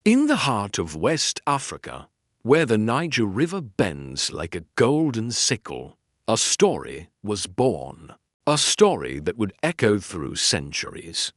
In the heart of West Africa, where the Niger River bends like a golden sickle, a story was born. A story that would echo through centuries.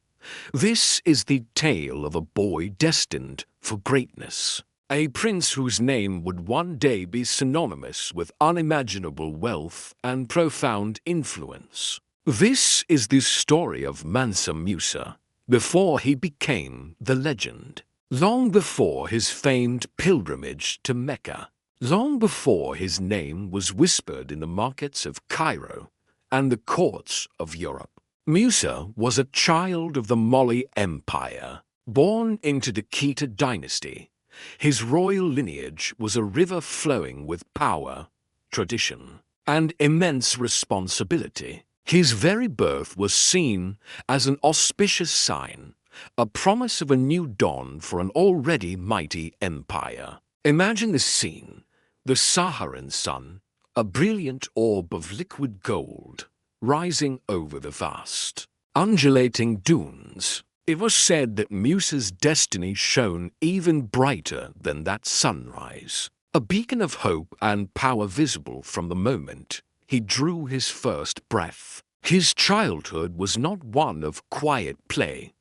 This is the tale of a boy destined for greatness. A prince whose name would one day be synonymous with unimaginable wealth and profound influence. This is the story of Mansa Musa, before he became the legend. Long before his famed pilgrimage to Mecca. Long before his name was whispered in the markets of Cairo and the courts of Europe. Musa was a child of the Mali Empire, born into the Khita dynasty. His royal lineage was a river flowing with power, tradition, and immense responsibility. His very birth was seen as an auspicious sign, a promise of a new dawn for an already mighty empire. Imagine this scene: the Saharan sun, a brilliant orb of liquid gold, rising over the vast, undulating dunes. It was said that Musa's destiny shone even brighter than that sunrise, a beacon of hope and power visible from the moment he drew his first breath. His childhood was not one of quiet play,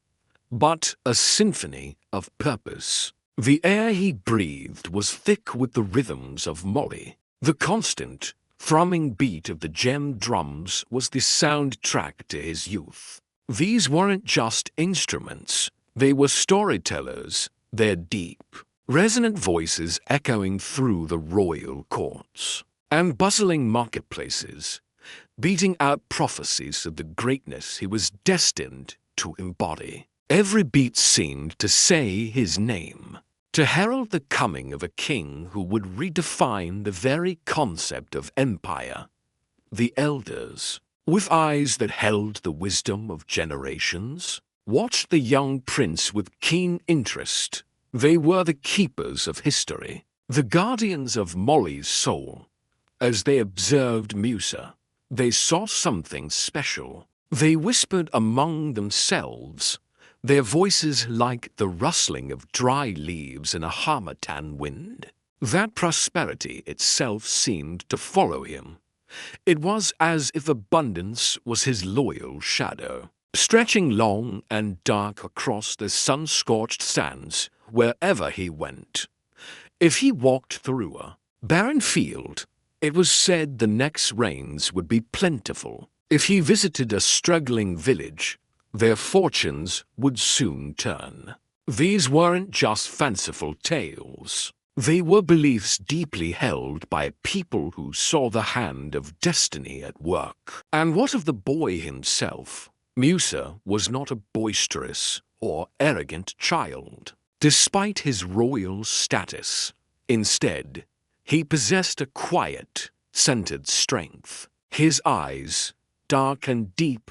but a symphony of purpose. The air he breathed was thick with the rhythms of Mali. The constant, thrumming beat of the gem drums was the soundtrack to his youth. These weren't just instruments, they were storytellers, their deep, resonant voices echoing through the royal courts and bustling marketplaces, beating out prophecies of the greatness he was destined to embody. Every beat seemed to say his name, to herald the coming of a king who would redefine the very concept of empire. The elders, with eyes that held the wisdom of generations, watched the young prince with keen interest. They were the keepers of history, the guardians of Mali's soul. As they observed Musa, they saw something special. They whispered among themselves, their voices like the rustling of dry leaves in a harmattan wind. That prosperity itself seemed to follow him. It was as if abundance was his loyal shadow, stretching long and dark across the sun-scorched sands wherever he went. If he walked through a barren field, it was said the next rains would be plentiful. If he visited a struggling village, their fortunes would soon turn. These weren't just fanciful tales. They were beliefs deeply held by people who saw the hand of destiny at work. And what of the boy himself? Musa was not a boisterous or arrogant child, despite his royal status. Instead, he possessed a quiet, centered strength. His eyes, dark and deep,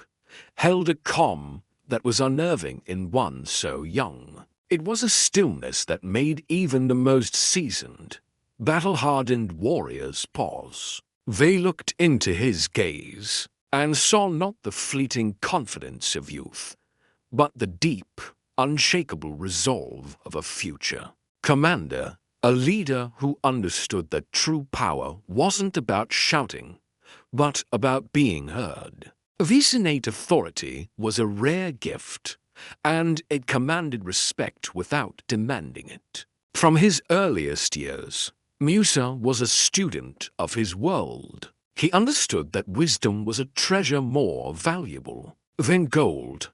held a calm that was unnerving in one so young. It was a stillness that made even the most seasoned, battle-hardened warriors pause. They looked into his gaze and saw not the fleeting confidence of youth, but the deep, unshakable resolve of a future commander, a leader who understood that true power wasn't about shouting, but about being heard. This innate authority was a rare gift, and it commanded respect without demanding it. From his earliest years, Musa was a student of his world. He understood that wisdom was a treasure more valuable than gold.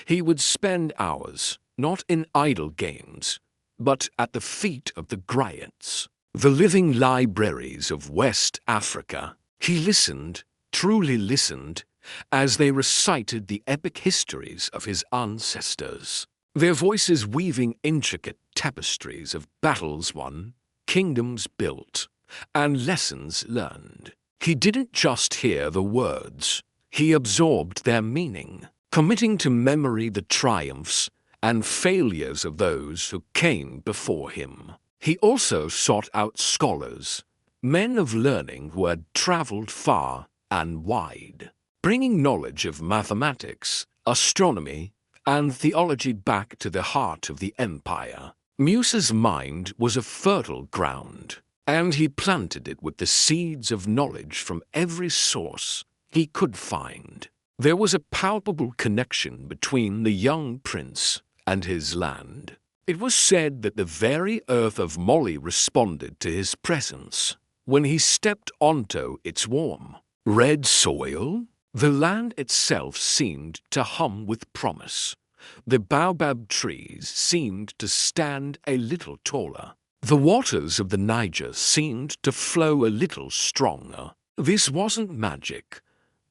He would spend hours, not in idle games, but at the feet of the griots, the living libraries of West Africa. He listened, truly listened, as they recited the epic histories of his ancestors, their voices weaving intricate tapestries of battles won, kingdoms built, and lessons learned. He didn't just hear the words, he absorbed their meaning, committing to memory the triumphs and failures of those who came before him. He also sought out scholars, men of learning who had traveled far and wide, bringing knowledge of mathematics, astronomy, and theology back to the heart of the empire. Musa's mind was a fertile ground, and he planted it with the seeds of knowledge from every source he could find. There was a palpable connection between the young prince and his land. It was said that the very earth of Mali responded to his presence when he stepped onto its warm, red soil. The land itself seemed to hum with promise. The baobab trees seemed to stand a little taller. The waters of the Niger seemed to flow a little stronger. This wasn't magic,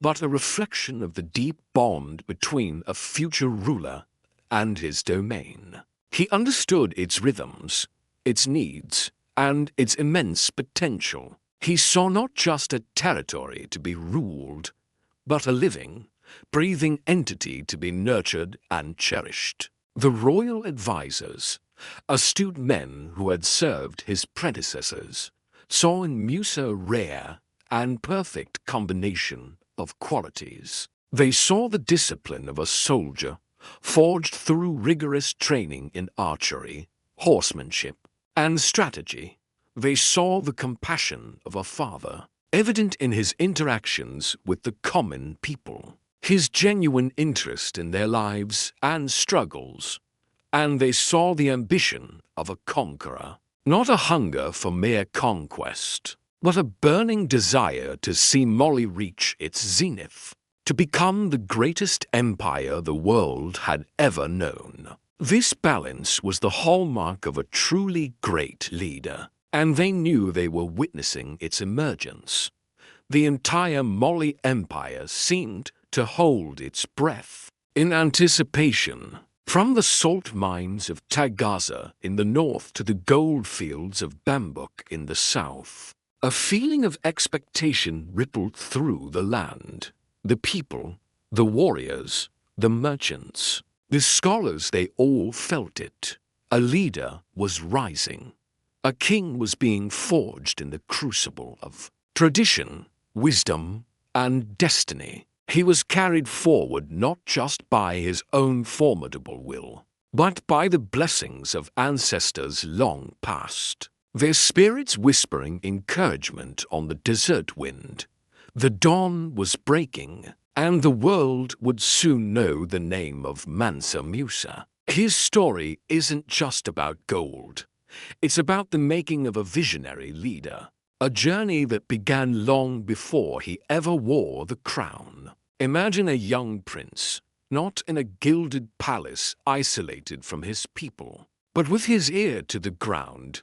but a reflection of the deep bond between a future ruler and his domain. He understood its rhythms, its needs, and its immense potential. He saw not just a territory to be ruled, but a living, breathing entity to be nurtured and cherished. The royal advisors, astute men who had served his predecessors, saw in Musa a rare and perfect combination of qualities. They saw the discipline of a soldier, forged through rigorous training in archery, horsemanship, and strategy. They saw the compassion of a father, evident in his interactions with the common people, his genuine interest in their lives and struggles, and they saw the ambition of a conqueror, not a hunger for mere conquest, but a burning desire to see Mali reach its zenith, to become the greatest empire the world had ever known. This balance was the hallmark of a truly great leader, and they knew they were witnessing its emergence. The entire Mali Empire seemed to hold its breath in anticipation. From the salt mines of Tagaza in the north to the gold fields of Bambuk in the south, a feeling of expectation rippled through the land. The people, the warriors, the merchants, the scholars, they all felt it. A leader was rising. A king was being forged in the crucible of tradition, wisdom, and destiny. He was carried forward not just by his own formidable will, but by the blessings of ancestors long past, their spirits whispering encouragement on the desert wind. The dawn was breaking, and the world would soon know the name of Mansa Musa. His story isn't just about gold. It's about the making of a visionary leader, a journey that began long before he ever wore the crown. Imagine a young prince, not in a gilded palace isolated from his people, but with his ear to the ground,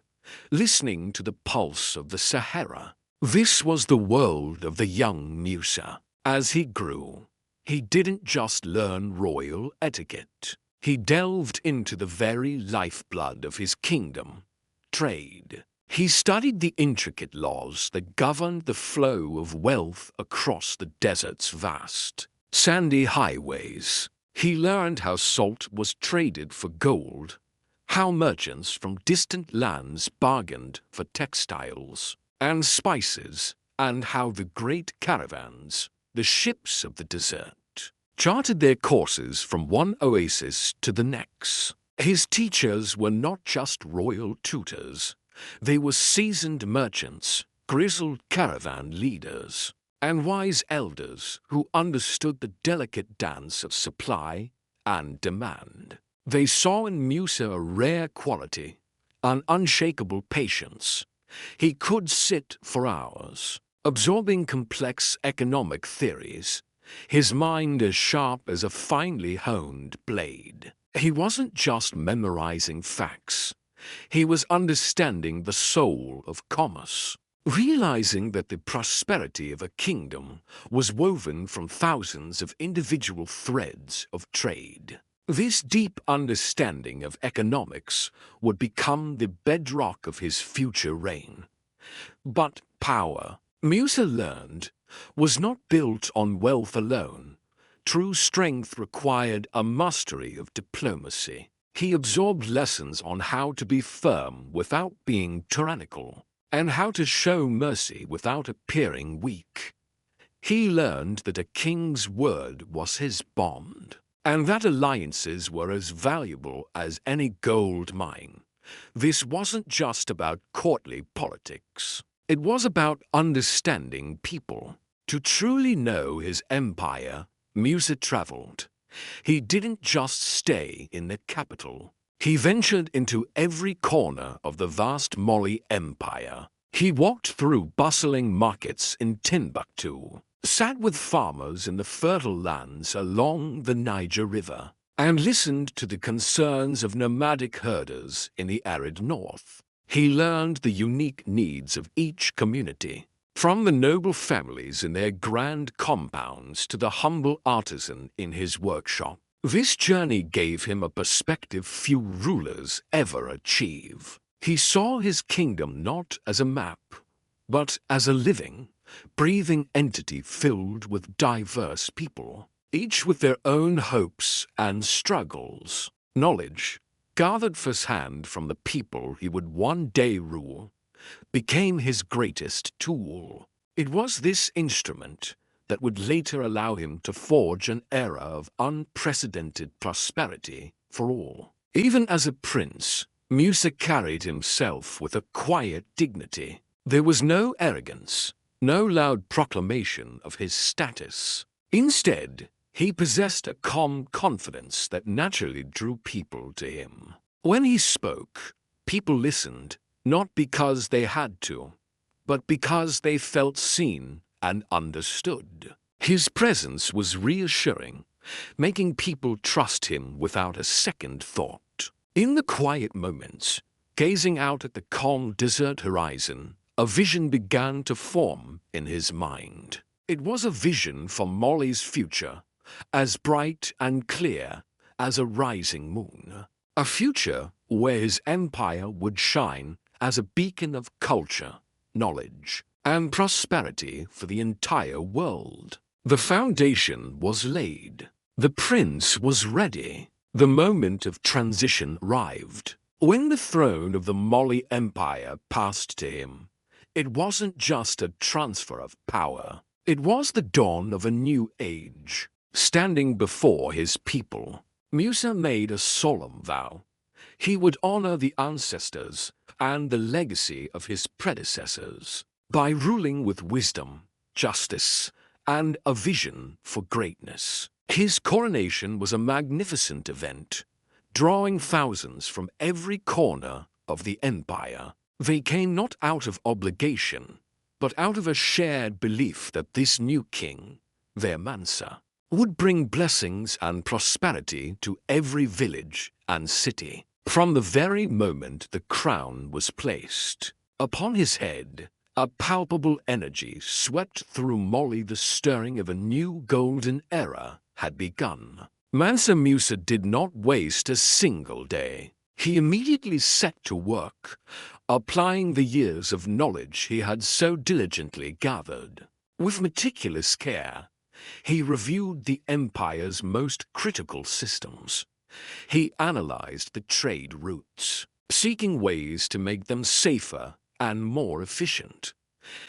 listening to the pulse of the Sahara. This was the world of the young Musa. As he grew, he didn't just learn royal etiquette. He delved into the very lifeblood of his kingdom, trade. He studied the intricate laws that governed the flow of wealth across the desert's vast, sandy highways. He learned how salt was traded for gold, how merchants from distant lands bargained for textiles and spices, and how the great caravans, the ships of the desert, charted their courses from one oasis to the next. His teachers were not just royal tutors. They were seasoned merchants, grizzled caravan leaders, and wise elders who understood the delicate dance of supply and demand. They saw in Musa a rare quality, an unshakable patience. He could sit for hours, absorbing complex economic theories, his mind as sharp as a finely honed blade. He wasn't just memorizing facts. He was understanding the soul of commerce, realizing that the prosperity of a kingdom was woven from thousands of individual threads of trade. This deep understanding of economics would become the bedrock of his future reign. But power, Musa learned, was not built on wealth alone. True strength required a mastery of diplomacy. He absorbed lessons on how to be firm without being tyrannical, and how to show mercy without appearing weak. He learned that a king's word was his bond, and that alliances were as valuable as any gold mine. This wasn't just about courtly politics. It was about understanding people. To truly know his empire, Musa traveled. He didn't just stay in the capital. He ventured into every corner of the vast Mali Empire. He walked through bustling markets in Timbuktu, sat with farmers in the fertile lands along the Niger River, and listened to the concerns of nomadic herders in the arid north. He learned the unique needs of each community, from the noble families in their grand compounds to the humble artisan in his workshop. This journey gave him a perspective few rulers ever achieve. He saw his kingdom not as a map, but as a living, breathing entity filled with diverse people, each with their own hopes and struggles. Knowledge, gathered firsthand from the people he would one day rule, became his greatest tool. It was this instrument that would later allow him to forge an era of unprecedented prosperity for all. Even as a prince, Musa carried himself with a quiet dignity. There was no arrogance, no loud proclamation of his status. Instead, he possessed a calm confidence that naturally drew people to him. When he spoke, people listened, not because they had to, but because they felt seen and understood. His presence was reassuring, making people trust him without a second thought. In the quiet moments, gazing out at the calm desert horizon, a vision began to form in his mind. It was a vision for Mali's future, as bright and clear as a rising moon. A future where his empire would shine as a beacon of culture, knowledge, and prosperity for the entire world. The foundation was laid. The prince was ready. The moment of transition arrived. When the throne of the Mali Empire passed to him, it wasn't just a transfer of power. It was the dawn of a new age. Standing before his people, Musa made a solemn vow. He would honor the ancestors and the legacy of his predecessors by ruling with wisdom, justice, and a vision for greatness. His coronation was a magnificent event, drawing thousands from every corner of the empire. They came not out of obligation, but out of a shared belief that this new king, their Mansa, would bring blessings and prosperity to every village and city. From the very moment the crown was placed upon his head, a palpable energy swept through Mali. The stirring of a new golden era had begun. Mansa Musa did not waste a single day. He immediately set to work, applying the years of knowledge he had so diligently gathered. With meticulous care, he reviewed the empire's most critical systems. He analyzed the trade routes, seeking ways to make them safer and more efficient.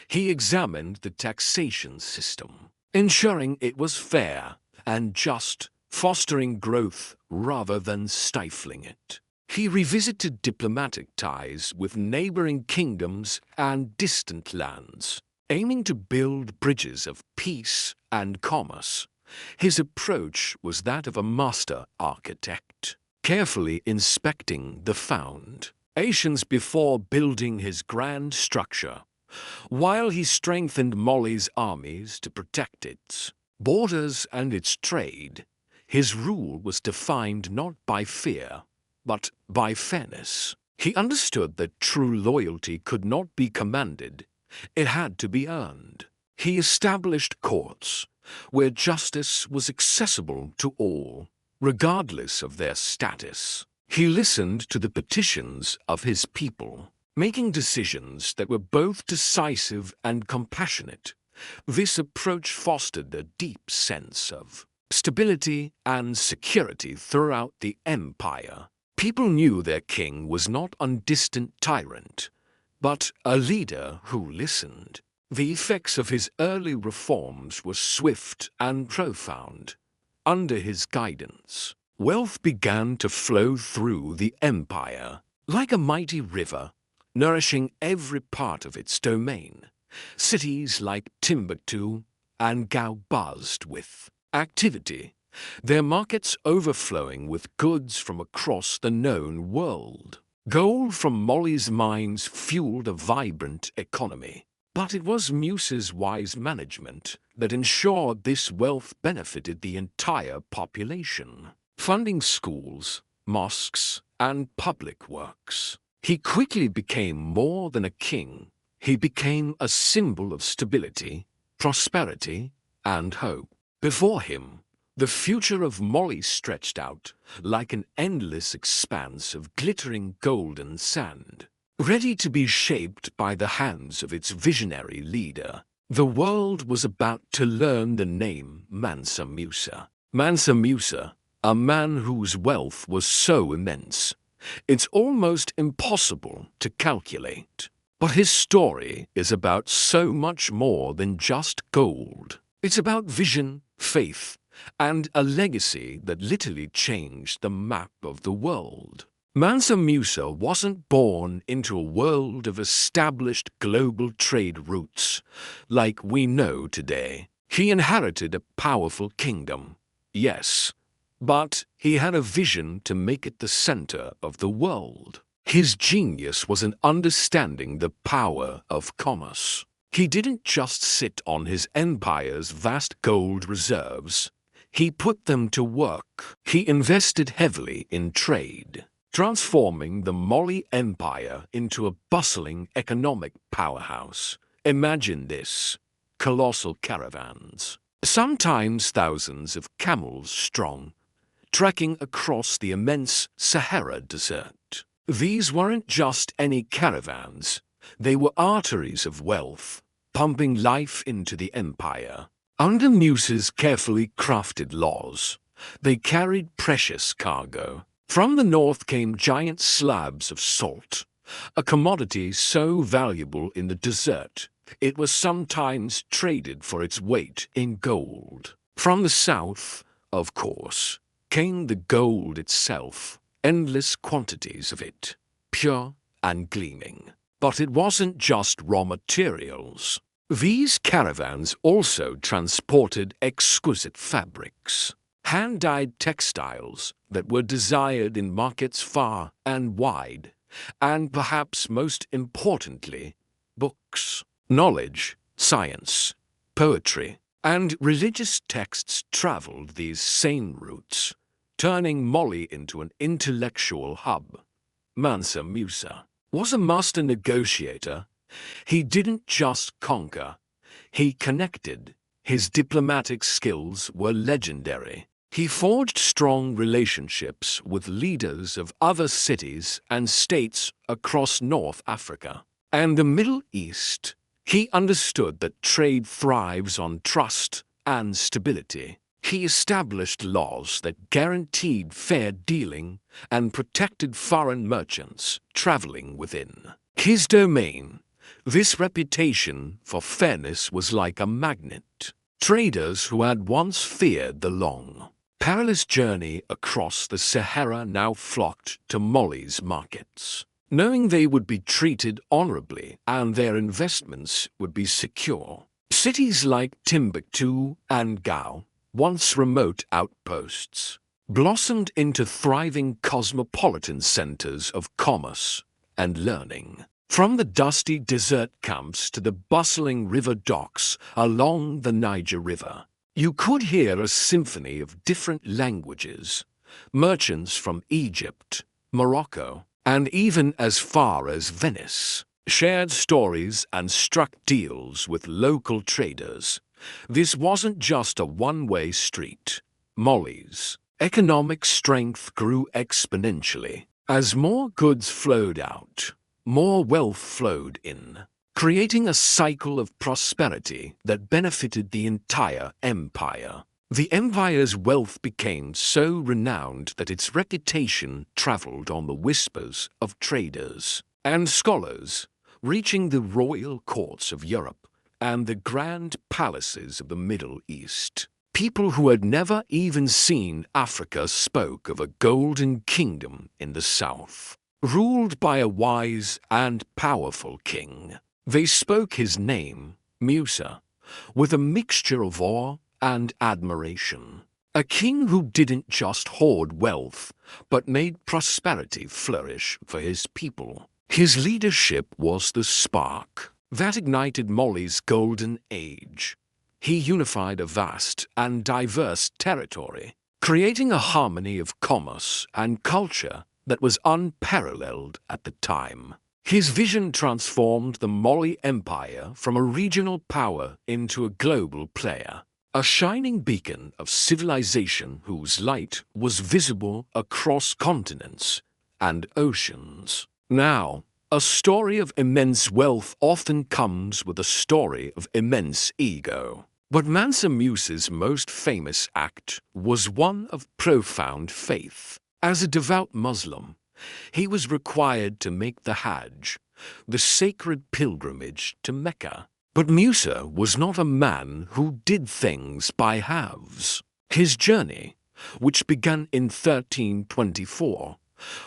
He examined the taxation system, ensuring it was fair and just, fostering growth rather than stifling it. He revisited diplomatic ties with neighboring kingdoms and distant lands, aiming to build bridges of peace and commerce. His approach was that of a master architect, carefully inspecting the foundations before building his grand structure. While he strengthened Mali's armies to protect its borders and its trade, his rule was defined not by fear, but by fairness. He understood that true loyalty could not be commanded, it had to be earned. He established courts where justice was accessible to all, regardless of their status. He listened to the petitions of his people, making decisions that were both decisive and compassionate. This approach fostered a deep sense of stability and security throughout the empire. People knew their king was not a distant tyrant, but a leader who listened. The effects of his early reforms were swift and profound. Under his guidance, wealth began to flow through the empire. Like a mighty river, nourishing every part of its domain, cities like Timbuktu and Gao buzzed with activity, their markets overflowing with goods from across the known world. Gold from Mali's mines fueled a vibrant economy. But it was Musa's wise management that ensured this wealth benefited the entire population, funding schools, mosques, and public works. He quickly became more than a king. He became a symbol of stability, prosperity, and hope. Before him, the future of Mali stretched out like an endless expanse of glittering golden sand, ready to be shaped by the hands of its visionary leader. The world was about to learn the name Mansa Musa. Mansa Musa, a man whose wealth was so immense, it's almost impossible to calculate. But his story is about so much more than just gold. It's about vision, faith, and a legacy that literally changed the map of the world. Mansa Musa wasn't born into a world of established global trade routes like we know today. He inherited a powerful kingdom, yes, but he had a vision to make it the center of the world. His genius was in understanding the power of commerce. He didn't just sit on his empire's vast gold reserves. He put them to work. He invested heavily in trade, transforming the Mali Empire into a bustling economic powerhouse. Imagine this: colossal caravans, sometimes thousands of camels strong, trekking across the immense Sahara Desert. These weren't just any caravans. They were arteries of wealth, pumping life into the empire. Under Musa's carefully crafted laws, they carried precious cargo. From the north came giant slabs of salt, a commodity so valuable in the desert it was sometimes traded for its weight in gold. From the south, of course, came the gold itself, endless quantities of it, pure and gleaming. But it wasn't just raw materials. These caravans also transported exquisite fabrics, hand-dyed textiles that were desired in markets far and wide, and perhaps most importantly, books. Knowledge, science, poetry, and religious texts traveled these same routes, turning Mali into an intellectual hub. Mansa Musa was a master negotiator. He didn't just conquer, he connected. His diplomatic skills were legendary. He forged strong relationships with leaders of other cities and states across North Africa and the Middle East. He understood that trade thrives on trust and stability. He established laws that guaranteed fair dealing and protected foreign merchants traveling within his domain. This reputation for fairness was like a magnet. Traders who had once feared the long, perilous journey across the Sahara now flocked to Mali's markets, knowing they would be treated honorably and their investments would be secure. Cities like Timbuktu and Gao, once remote outposts, blossomed into thriving cosmopolitan centers of commerce and learning. From the dusty desert camps to the bustling river docks along the Niger River, you could hear a symphony of different languages. Merchants from Egypt, Morocco, and even as far as Venice shared stories and struck deals with local traders. This wasn't just a one-way street. Mali's economic strength grew exponentially. As more goods flowed out, more wealth flowed in, creating a cycle of prosperity that benefited the entire empire. The empire's wealth became so renowned that its reputation traveled on the whispers of traders and scholars, reaching the royal courts of Europe and the grand palaces of the Middle East. People who had never even seen Africa spoke of a golden kingdom in the south. ruled by a wise and powerful king. They spoke his name, Musa, with a mixture of awe and admiration. A king who didn't just hoard wealth, but made prosperity flourish for his people. His leadership was the spark that ignited Mali's golden age. He unified a vast and diverse territory, creating a harmony of commerce and culture that was unparalleled at the time. His vision transformed the Mali Empire from a regional power into a global player, a shining beacon of civilization whose light was visible across continents and oceans. Now, a story of immense wealth often comes with a story of immense ego. But Mansa Musa's most famous act was one of profound faith. As a devout Muslim, he was required to make the Hajj, the sacred pilgrimage to Mecca. But Musa was not a man who did things by halves. His journey, which began in 1324,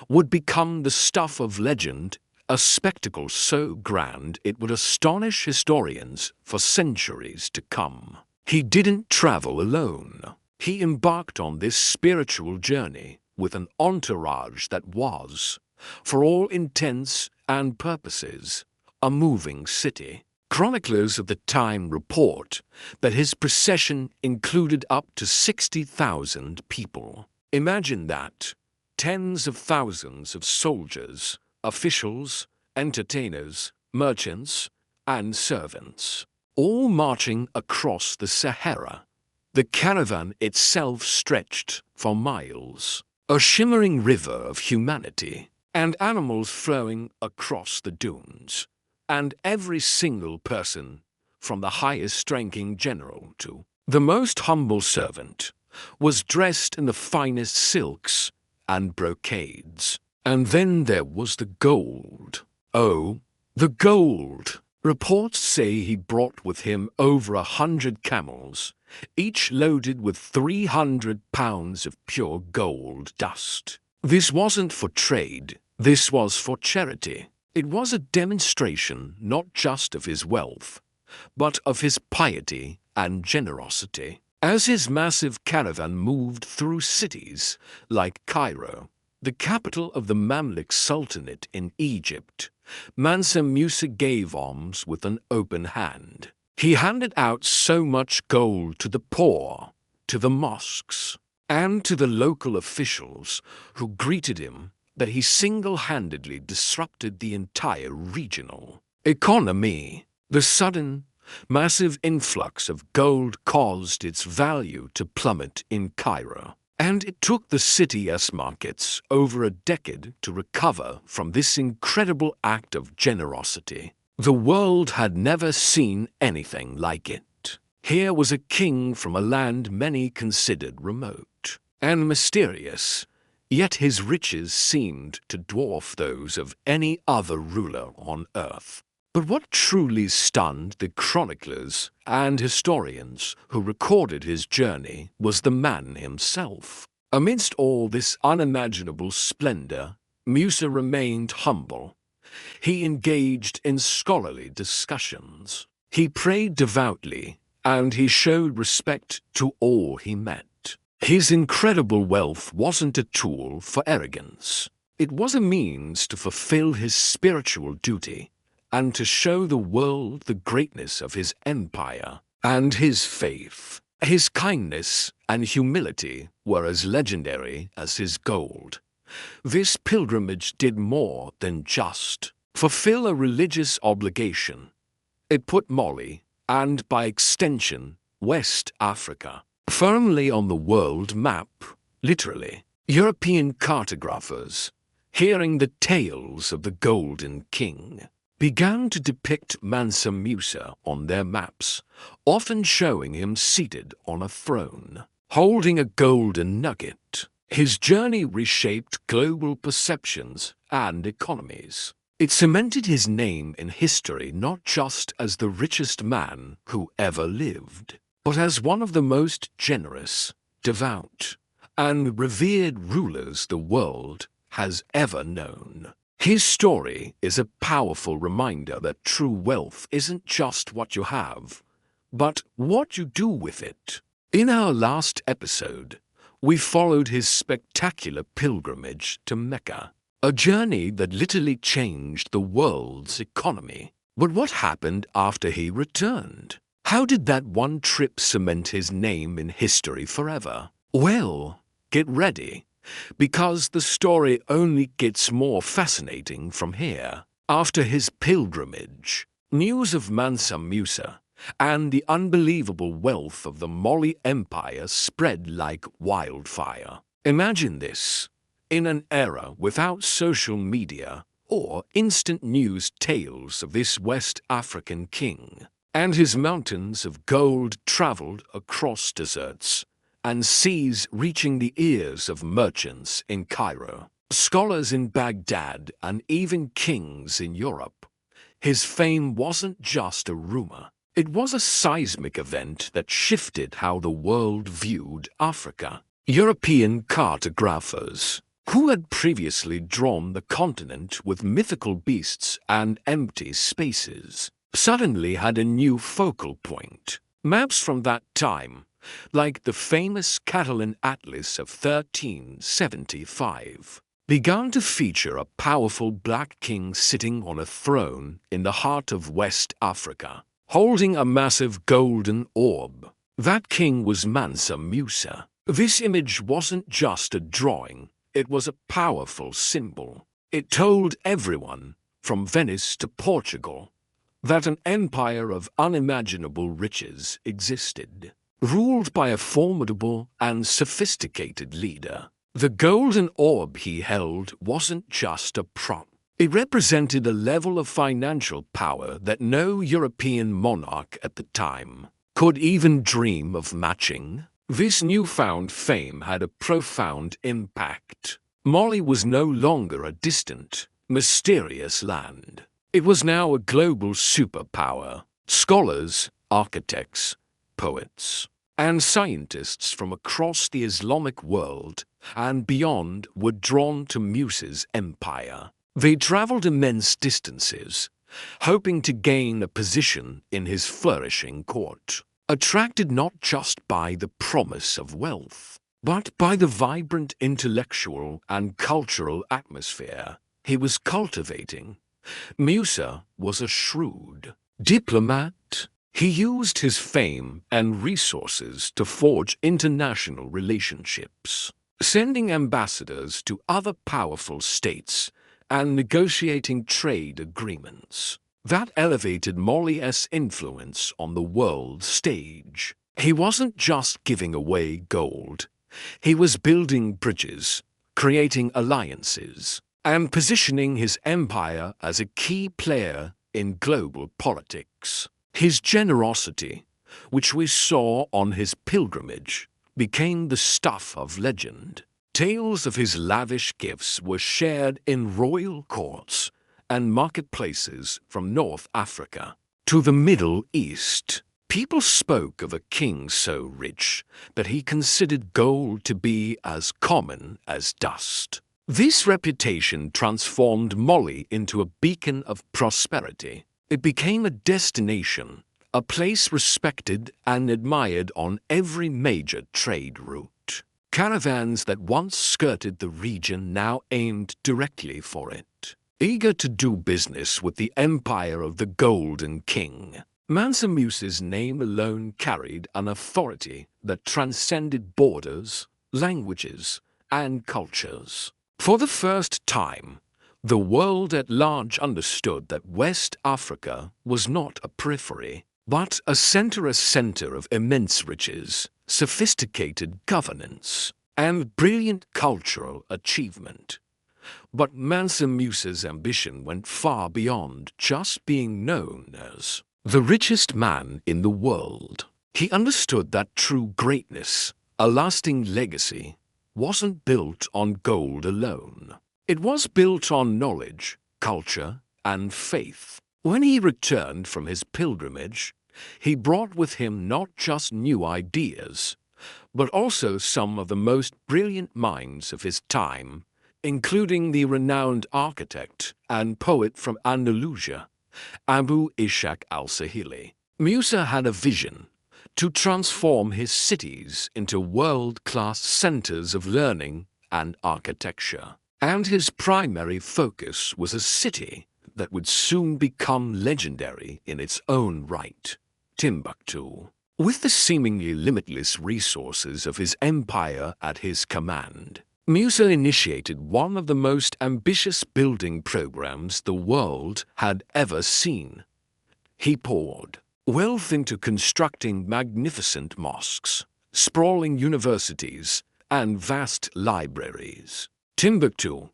would become the stuff of legend, a spectacle so grand it would astonish historians for centuries to come. He didn't travel alone. He embarked on this spiritual journey with an entourage that was, for all intents and purposes, a moving city. Chroniclers of the time report that his procession included up to 60,000 people. Imagine that. Tens of thousands of soldiers, officials, entertainers, merchants, and servants, all marching across the Sahara. The caravan itself stretched for miles, a shimmering river of humanity, and animals flowing across the dunes. And every single person, from the highest-ranking general to the most humble servant, was dressed in the finest silks and brocades. And then there was the gold. Oh, the gold! Reports say he brought with him over 100 camels, each loaded with 300 pounds of pure gold dust. This wasn't for trade, this was for charity. It was a demonstration not just of his wealth, but of his piety and generosity. As his massive caravan moved through cities like Cairo, the capital of the Mamluk Sultanate in Egypt, Mansa Musa gave alms with an open hand. He handed out so much gold to the poor, to the mosques, and to the local officials who greeted him that he single-handedly disrupted the entire regional economy. The sudden, massive influx of gold caused its value to plummet in Cairo, and it took the city's markets over a decade to recover from this incredible act of generosity. The world had never seen anything like it. Here was a king from a land many considered remote and mysterious, yet his riches seemed to dwarf those of any other ruler on earth. But what truly stunned the chroniclers and historians who recorded his journey was the man himself. Amidst all this unimaginable splendor, Musa remained humble. He engaged in scholarly discussions. He prayed devoutly, and he showed respect to all he met. His incredible wealth wasn't a tool for arrogance. It was a means to fulfill his spiritual duty and to show the world the greatness of his empire and his faith. His kindness and humility were as legendary as his gold. This pilgrimage did more than just fulfill a religious obligation. It put Mali, and by extension, West Africa, firmly on the world map, literally. European cartographers, hearing the tales of the Golden King, began to depict Mansa Musa on their maps, often showing him seated on a throne, holding a golden nugget. His journey reshaped global perceptions and economies. It cemented his name in history not just as the richest man who ever lived, but as one of the most generous, devout, and revered rulers the world has ever known. His story is a powerful reminder that true wealth isn't just what you have, but what you do with it. In our last episode, we followed his spectacular pilgrimage to Mecca, a journey that literally changed the world's economy. But what happened after he returned? How did that one trip cement his name in history forever? Well, get ready, because the story only gets more fascinating from here. After his pilgrimage, news of Mansa Musa and the unbelievable wealth of the Mali Empire spread like wildfire. Imagine this. In an era without social media or instant news, tales of this West African king and his mountains of gold traveled across deserts and seas, reaching the ears of merchants in Cairo, scholars in Baghdad, and even kings in Europe. His fame wasn't just a rumor. It was a seismic event that shifted how the world viewed Africa. European cartographers, who had previously drawn the continent with mythical beasts and empty spaces, suddenly had a new focal point. Maps from that time, like the famous Catalan Atlas of 1375, began to feature a powerful black king sitting on a throne in the heart of West Africa, holding a massive golden orb. That king was Mansa Musa. This image wasn't just a drawing, it was a powerful symbol. It told everyone, from Venice to Portugal, that an empire of unimaginable riches existed, ruled by a formidable and sophisticated leader. The golden orb he held wasn't just a prop. It represented a level of financial power that no European monarch at the time could even dream of matching. This newfound fame had a profound impact. Mali was no longer a distant, mysterious land. It was now a global superpower. Scholars, architects, poets, and scientists from across the Islamic world and beyond were drawn to Musa's empire. They traveled immense distances, hoping to gain a position in his flourishing court, attracted not just by the promise of wealth, but by the vibrant intellectual and cultural atmosphere he was cultivating. Musa was a shrewd diplomat. He used his fame and resources to forge international relationships, sending ambassadors to other powerful states and negotiating trade agreements that elevated Mali's influence on the world stage. He wasn't just giving away gold. He was building bridges, creating alliances, and positioning his empire as a key player in global politics. His generosity, which we saw on his pilgrimage, became the stuff of legend. Tales of his lavish gifts were shared in royal courts and marketplaces from North Africa to the Middle East. People spoke of a king so rich that he considered gold to be as common as dust. This reputation transformed Mali into a beacon of prosperity. It became a destination, a place respected and admired on every major trade route. Caravans that once skirted the region now aimed directly for it, eager to do business with the empire of the Golden King. Mansa Musa's name alone carried an authority that transcended borders, languages, and cultures. For the first time, the world at large understood that West Africa was not a periphery, but a center of immense riches, sophisticated governance, and brilliant cultural achievement. But Mansa Musa's ambition went far beyond just being known as the richest man in the world. He understood that true greatness, a lasting legacy, wasn't built on gold alone. It was built on knowledge, culture, and faith. When he returned from his pilgrimage, he brought with him not just new ideas, but also some of the most brilliant minds of his time including the renowned architect and poet from Andalusia, Abu Ishaq al-Sahili. Musa had a vision to transform his cities into world-class centers of learning and architecture. And his primary focus was a city that would soon become legendary in its own right, Timbuktu. With the seemingly limitless resources of his empire at his command, Musa initiated one of the most ambitious building programs the world had ever seen. He poured wealth into constructing magnificent mosques, sprawling universities, and vast libraries. Timbuktu,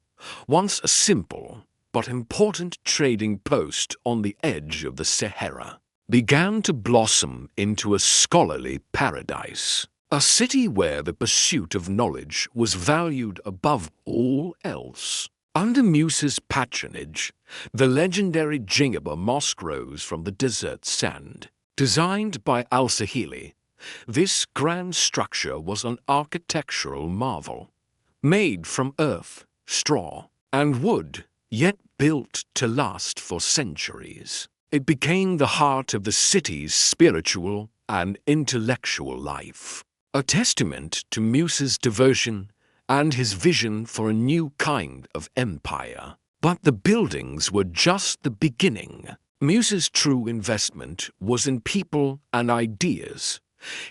once a simple but important trading post on the edge of the Sahara, began to blossom into a scholarly paradise, a city where the pursuit of knowledge was valued above all else. Under Musa's patronage, the legendary Jingaba Mosque rose from the desert sand. Designed by al-Sahili, this grand structure was an architectural marvel, made from earth, straw, and wood, yet built to last for centuries. It became the heart of the city's spiritual and intellectual life, a testament to Musa's devotion and his vision for a new kind of empire. But the buildings were just the beginning. Musa's true investment was in people and ideas.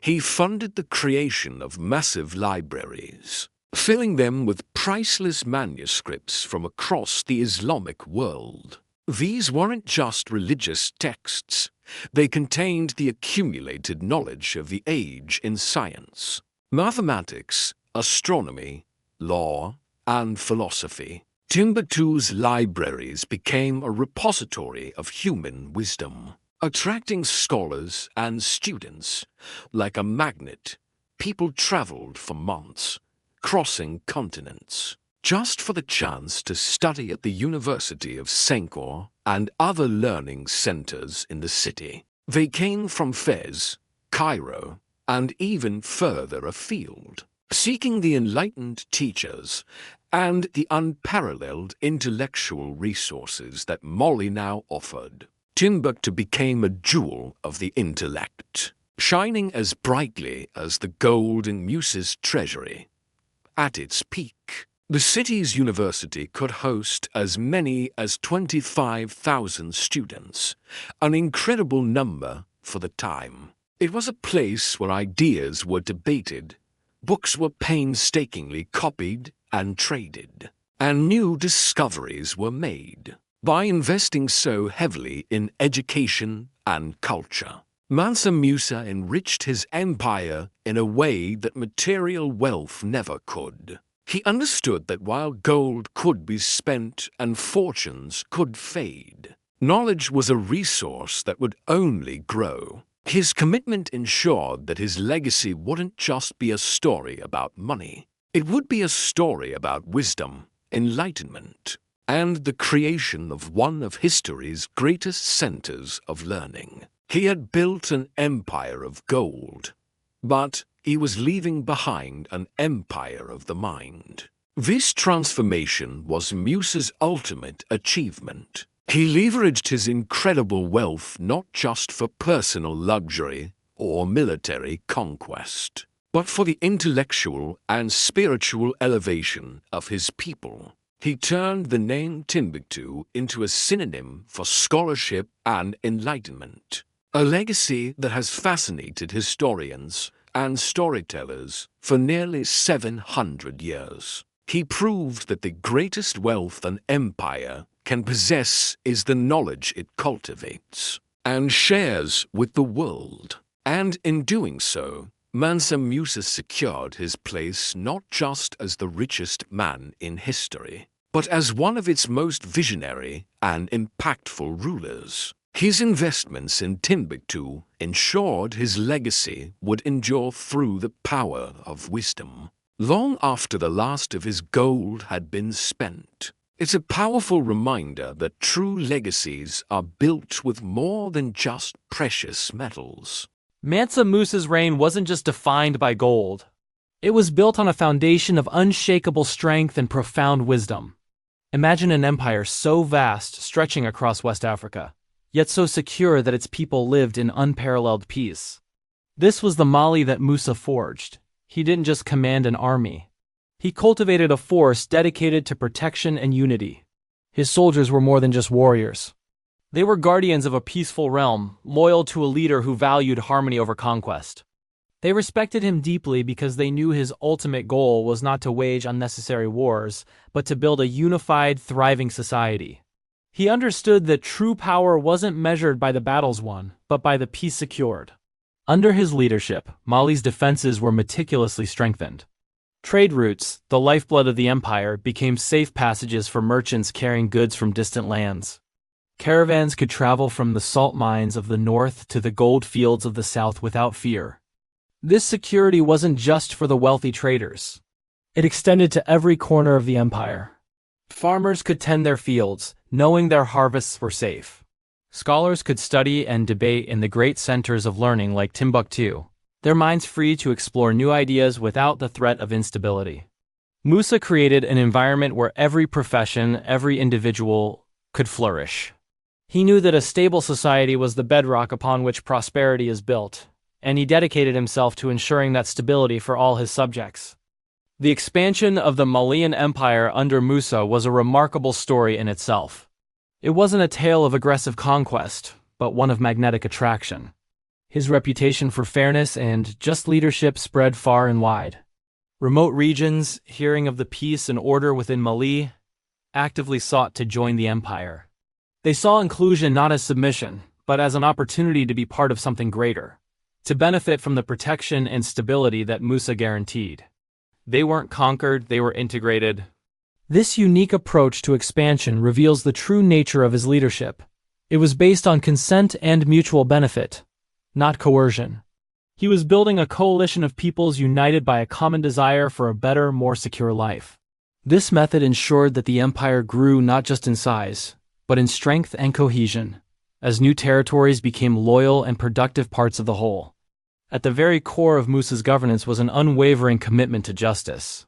He funded the creation of massive libraries, filling them with priceless manuscripts from across the Islamic world. These weren't just religious texts. They contained the accumulated knowledge of the age in science, mathematics, astronomy, law, and philosophy. Timbuktu's libraries became a repository of human wisdom, attracting scholars and students. Like a magnet, people traveled for months, crossing continents, just for the chance to study at the University of Senkor and other learning centers in the city. They came from Fez, Cairo, and even further afield, seeking the enlightened teachers and the unparalleled intellectual resources that Mali now offered. Timbuktu became a jewel of the intellect, shining as brightly as the gold in Musa's treasury. At its peak, the city's university could host as many as 25,000 students, an incredible number for the time. It was a place where ideas were debated, books were painstakingly copied and traded, and new discoveries were made. By investing so heavily in education and culture, Mansa Musa enriched his empire in a way that material wealth never could. He understood that while gold could be spent and fortunes could fade, knowledge was a resource that would only grow. His commitment ensured that his legacy wouldn't just be a story about money. It would be a story about wisdom, enlightenment, and the creation of one of history's greatest centers of learning. He had built an empire of gold, but he was leaving behind an empire of the mind. This transformation was Musa's ultimate achievement. He leveraged his incredible wealth not just for personal luxury or military conquest, but for the intellectual and spiritual elevation of his people. He turned the name Timbuktu into a synonym for scholarship and enlightenment, a legacy that has fascinated historians and storytellers for nearly 700 years. He proved that the greatest wealth an empire can possess is the knowledge it cultivates and shares with the world. And in doing so, Mansa Musa secured his place not just as the richest man in history, but as one of its most visionary and impactful rulers. His investments in Timbuktu ensured his legacy would endure through the power of wisdom, long after the last of his gold had been spent. It's a powerful reminder that true legacies are built with more than just precious metals. Mansa Musa's reign wasn't just defined by gold. It was built on a foundation of unshakable strength and profound wisdom. Imagine an empire so vast, stretching across West Africa, yet so secure that its people lived in unparalleled peace. This was the Mali that Musa forged. He didn't just command an army. He cultivated a force dedicated to protection and unity. His soldiers were more than just warriors. They were guardians of a peaceful realm, loyal to a leader who valued harmony over conquest. They respected him deeply because they knew his ultimate goal was not to wage unnecessary wars, but to build a unified, thriving society. He understood that true power wasn't measured by the battles won, but by the peace secured. Under his leadership, Mali's defenses were meticulously strengthened. Trade routes, the lifeblood of the empire, became safe passages for merchants carrying goods from distant lands. Caravans could travel from the salt mines of the north to the gold fields of the south without fear. This security wasn't just for the wealthy traders. It extended to every corner of the empire. Farmers could tend their fields, knowing their harvests were safe. Scholars could study and debate in the great centers of learning like Timbuktu, their minds free to explore new ideas without the threat of instability. Musa created an environment where every profession, every individual could flourish. He knew that a stable society was the bedrock upon which prosperity is built, and he dedicated himself to ensuring that stability for all his subjects. The expansion of the Malian Empire under Musa was a remarkable story in itself. It wasn't a tale of aggressive conquest, but one of magnetic attraction. His reputation for fairness and just leadership spread far and wide. Remote regions, hearing of the peace and order within Mali, actively sought to join the empire. They saw inclusion not as submission, but as an opportunity to be part of something greater, to benefit from the protection and stability that Musa guaranteed. They weren't conquered, they were integrated. This unique approach to expansion reveals the true nature of his leadership. It was based on consent and mutual benefit, not coercion. He was building a coalition of peoples united by a common desire for a better, more secure life. This method ensured that the empire grew not just in size, but in strength and cohesion, as new territories became loyal and productive parts of the whole. At the very core of Musa's governance was an unwavering commitment to justice.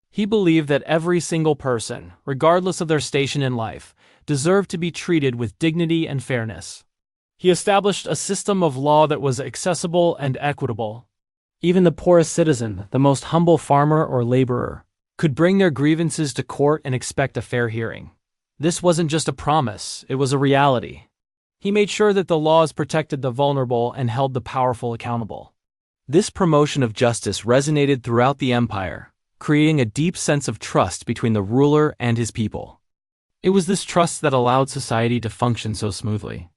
He believed that every single person, regardless of their station in life, deserved to be treated with dignity and fairness. He established a system of law that was accessible and equitable. Even the poorest citizen, the most humble farmer or laborer, could bring their grievances to court and expect a fair hearing. This wasn't just a promise, it was a reality. He made sure that the laws protected the vulnerable and held the powerful accountable. This promotion of justice resonated throughout the empire, creating a deep sense of trust between the ruler and his people. It was this trust that allowed society to function so smoothly.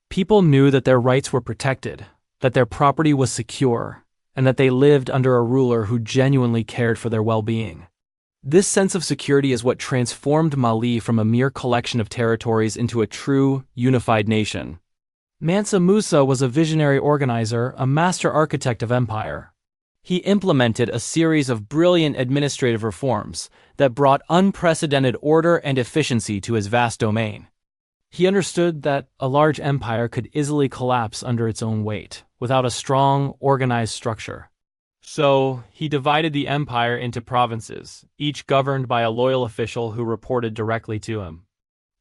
People knew that their rights were protected, that their property was secure, and that they lived under a ruler who genuinely cared for their well-being. This sense of security is what transformed Mali from a mere collection of territories into a true, unified nation. Mansa Musa was a visionary organizer, a master architect of empire. He implemented a series of brilliant administrative reforms that brought unprecedented order and efficiency to his vast domain. He understood that a large empire could easily collapse under its own weight, without a strong, organized structure. So, he divided the empire into provinces, each governed by a loyal official who reported directly to him.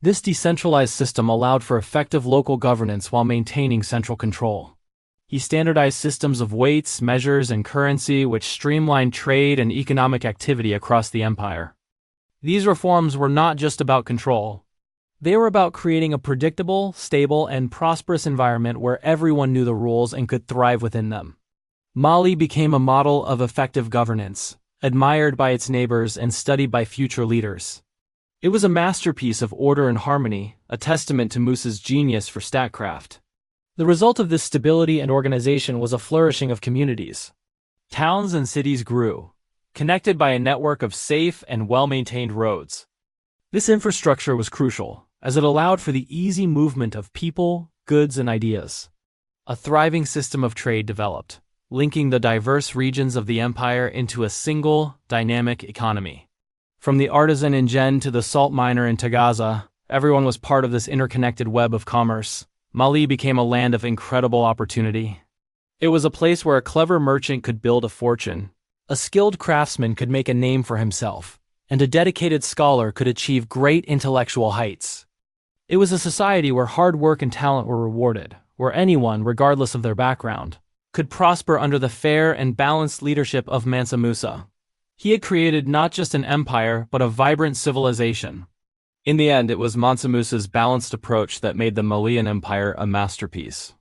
This decentralized system allowed for effective local governance while maintaining central control. He standardized systems of weights, measures, and currency which streamlined trade and economic activity across the empire. These reforms were not just about control. They were about creating a predictable, stable, and prosperous environment where everyone knew the rules and could thrive within them. Mali became a model of effective governance, admired by its neighbors and studied by future leaders. It was a masterpiece of order and harmony, a testament to Musa's genius for statecraft. The result of this stability and organization was a flourishing of communities. Towns and cities grew, connected by a network of safe and well-maintained roads. This infrastructure was crucial, as it allowed for the easy movement of people, goods, and ideas. A thriving system of trade developed, linking the diverse regions of the empire into a single, dynamic economy. From the artisan in Jen to the salt miner in Tagaza, everyone was part of this interconnected web of commerce. Mali became a land of incredible opportunity. It was a place where a clever merchant could build a fortune, A skilled craftsman could make a name for himself, and a dedicated scholar could achieve great intellectual heights. It was a society where hard work and talent were rewarded, where anyone, regardless of their background, could prosper under the fair and balanced leadership of Mansa Musa. He had created not just an empire, but a vibrant civilization. In the end, it was Mansa Musa's balanced approach that made the Malian Empire a masterpiece.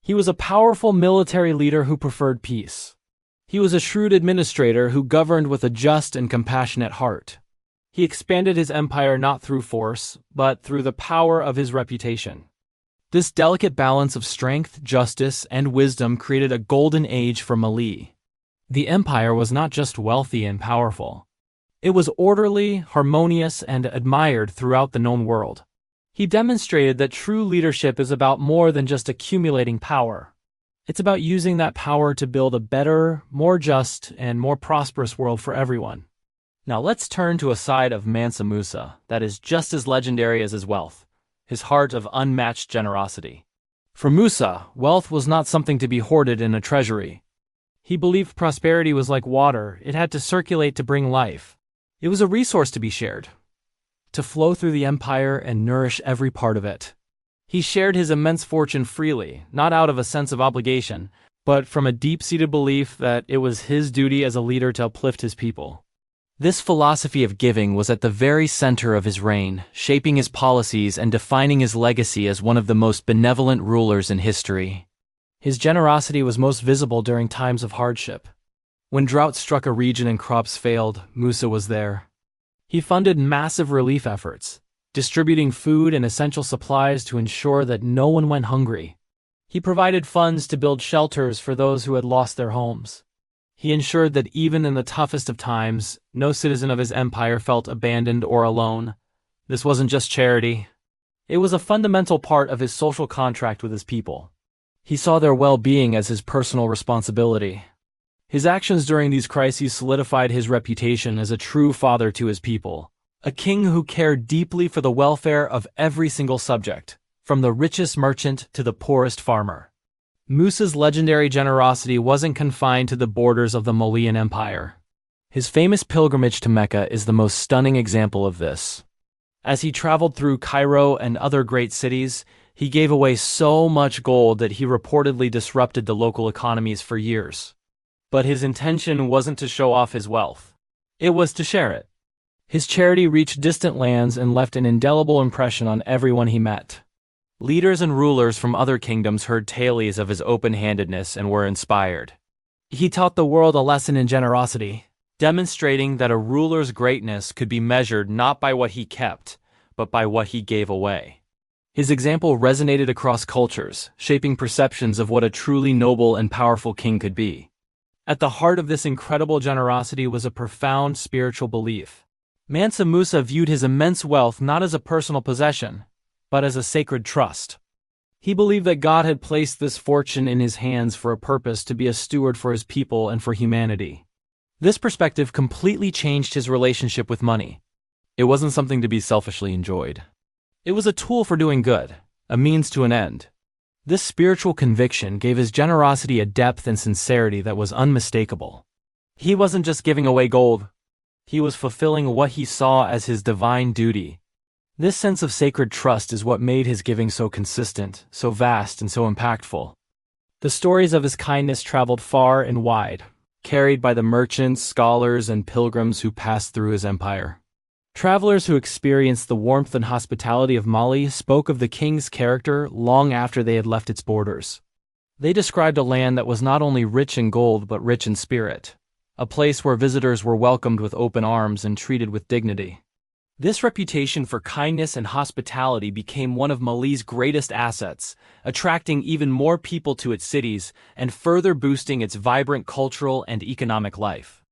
He was a powerful military leader who preferred peace. He was a shrewd administrator who governed with a just and compassionate heart. He expanded his empire not through force, but through the power of his reputation. This delicate balance of strength, justice, and wisdom created a golden age for Mali. The empire was not just wealthy and powerful. It was orderly, harmonious, and admired throughout the known world. He demonstrated that true leadership is about more than just accumulating power. It's about using that power to build a better, more just, and more prosperous world for everyone. Now let's turn to a side of Mansa Musa that is just as legendary as his wealth, his heart of unmatched generosity. For Musa, wealth was not something to be hoarded in a treasury. He believed prosperity was like water; it had to circulate to bring life. It was a resource to be shared, to flow through the empire and nourish every part of it. He shared his immense fortune freely, not out of a sense of obligation, but from a deep-seated belief that it was his duty as a leader to uplift his people. This philosophy of giving was at the very center of his reign, shaping his policies and defining his legacy as one of the most benevolent rulers in history. His generosity was most visible during times of hardship. When drought struck a region and crops failed, Musa was there. He funded massive relief efforts, distributing food and essential supplies to ensure that no one went hungry. He provided funds to build shelters for those who had lost their homes. He ensured that even in the toughest of times, no citizen of his empire felt abandoned or alone. This wasn't just charity. It was a fundamental part of his social contract with his people. He saw their well-being as his personal responsibility. His actions during these crises solidified his reputation as a true father to his people, a king who cared deeply for the welfare of every single subject, from the richest merchant to the poorest farmer. Musa's legendary generosity wasn't confined to the borders of the Malian Empire. His famous pilgrimage to Mecca is the most stunning example of this. As he traveled through Cairo and other great cities, he gave away so much gold that he reportedly disrupted the local economies for years. But his intention wasn't to show off his wealth. It was to share it. His charity reached distant lands and left an indelible impression on everyone he met. Leaders and rulers from other kingdoms heard tales of his open-handedness and were inspired. He taught the world a lesson in generosity, demonstrating that a ruler's greatness could be measured not by what he kept, but by what he gave away. His example resonated across cultures, shaping perceptions of what a truly noble and powerful king could be. At the heart of this incredible generosity was a profound spiritual belief. Mansa Musa viewed his immense wealth not as a personal possession, but as a sacred trust. He believed that God had placed this fortune in his hands for a purpose, to be a steward for his people and for humanity. This perspective completely changed his relationship with money. It wasn't something to be selfishly enjoyed. It was a tool for doing good, a means to an end. This spiritual conviction gave his generosity a depth and sincerity that was unmistakable. He wasn't just giving away gold. He was fulfilling what he saw as his divine duty. This sense of sacred trust is what made his giving so consistent, so vast, and so impactful. The stories of his kindness traveled far and wide, carried by the merchants, scholars, and pilgrims who passed through his empire. Travelers who experienced the warmth and hospitality of Mali spoke of the king's character long after they had left its borders. They described a land that was not only rich in gold but rich in spirit, a place where visitors were welcomed with open arms and treated with dignity. This reputation for kindness and hospitality became one of Mali's greatest assets, attracting even more people to its cities and further boosting its vibrant cultural and economic life.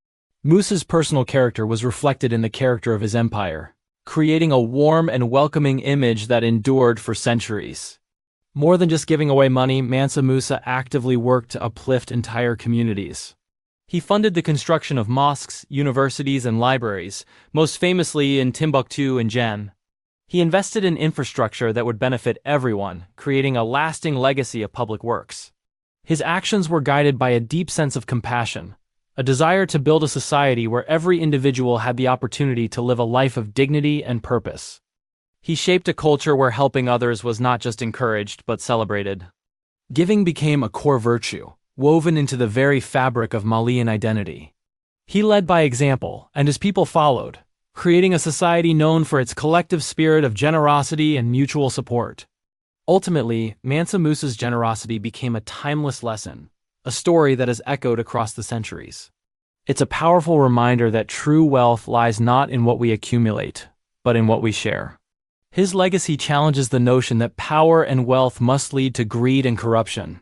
Musa's personal character was reflected in the character of his empire, creating a warm and welcoming image that endured for centuries. More than just giving away money, Mansa Musa actively worked to uplift entire communities. He funded the construction of mosques, universities, and libraries, most famously in Timbuktu and Jem. He invested in infrastructure that would benefit everyone, creating a lasting legacy of public works. His actions were guided by a deep sense of compassion, a desire to build a society where every individual had the opportunity to live a life of dignity and purpose. He shaped a culture where helping others was not just encouraged but celebrated. Giving became a core virtue, woven into the very fabric of Malian identity. He led by example, and his people followed, creating a society known for its collective spirit of generosity and mutual support. Ultimately, Mansa Musa's generosity became a timeless lesson, a story that has echoed across the centuries. It's a powerful reminder that true wealth lies not in what we accumulate, but in what we share. His legacy challenges the notion that power and wealth must lead to greed and corruption.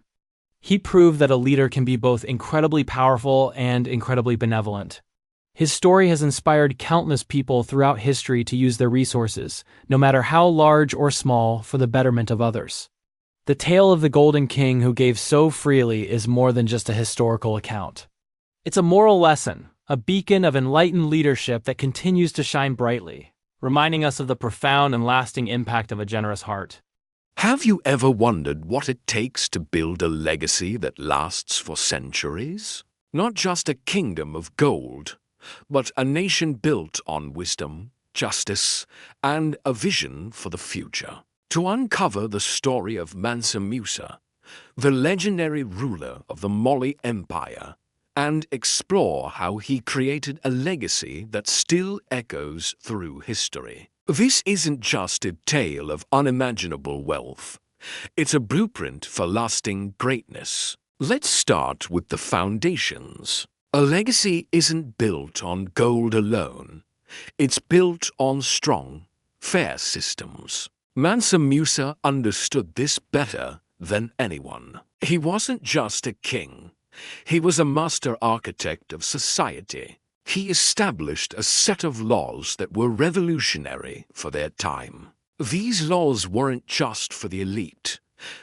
He proved that a leader can be both incredibly powerful and incredibly benevolent. His story has inspired countless people throughout history to use their resources, no matter how large or small, for the betterment of others. The tale of the Golden King who gave so freely is more than just a historical account. It's a moral lesson, a beacon of enlightened leadership that continues to shine brightly, reminding us of the profound and lasting impact of a generous heart. Have you ever wondered what it takes to build a legacy that lasts for centuries? Not just a kingdom of gold, but a nation built on wisdom, justice, and a vision for the future. To uncover the story of Mansa Musa, the legendary ruler of the Mali Empire, and explore how he created a legacy that still echoes through history. This isn't just a tale of unimaginable wealth. It's a blueprint for lasting greatness. Let's start with the foundations. A legacy isn't built on gold alone. It's built on strong, fair systems. Mansa Musa understood this better than anyone. He wasn't just a king. He was a master architect of society. He established a set of laws that were revolutionary for their time. These laws weren't just for the elite.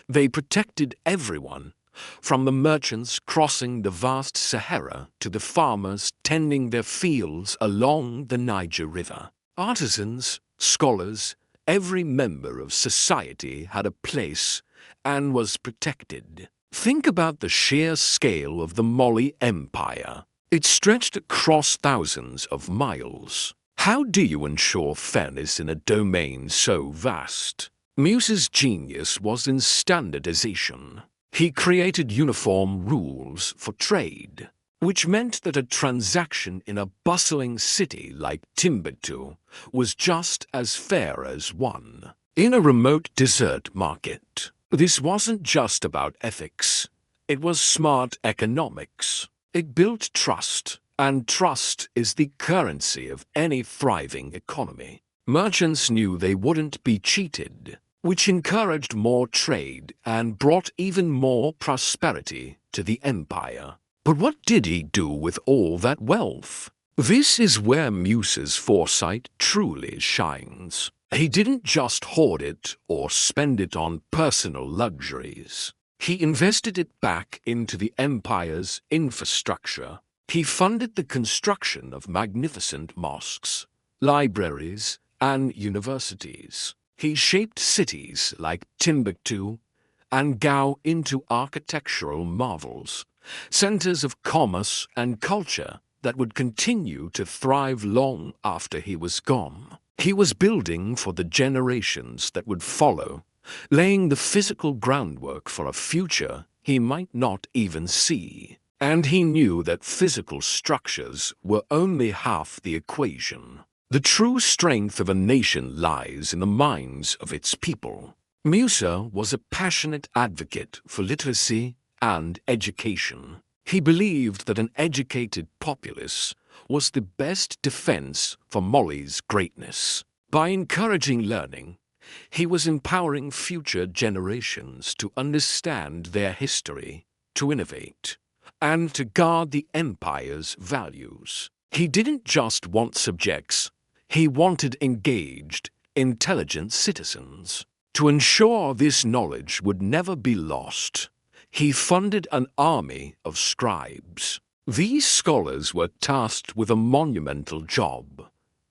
They protected everyone, from the merchants crossing the vast Sahara to the farmers tending their fields along the Niger River. Artisans, scholars, every member of society had a place and was protected. Think about the sheer scale of the Mali Empire. It stretched across thousands of miles. How do you ensure fairness in a domain so vast? Musa's genius was in standardization. He created uniform rules for trade, which meant that a transaction in a bustling city like Timbuktu was just as fair as one in a remote desert market. This wasn't just about ethics. It was smart economics. It built trust, and trust is the currency of any thriving economy. Merchants knew they wouldn't be cheated, which encouraged more trade and brought even more prosperity to the empire. But what did he do with all that wealth? This is where Musa's foresight truly shines. He didn't just hoard it or spend it on personal luxuries. He invested it back into the empire's infrastructure. He funded the construction of magnificent mosques, libraries, and universities. He shaped cities like Timbuktu and Gao into architectural marvels, centers of commerce and culture that would continue to thrive long after he was gone. He was building for the generations that would follow, laying the physical groundwork for a future he might not even see. And he knew that physical structures were only half the equation. The true strength of a nation lies in the minds of its people. Musa was a passionate advocate for literacy and education. He believed that an educated populace was the best defense for Mali's greatness. By encouraging learning, he was empowering future generations to understand their history, to innovate, and to guard the empire's values. He didn't just want subjects, he wanted engaged, intelligent citizens. To ensure this knowledge would never be lost, he funded an army of scribes. These scholars were tasked with a monumental job,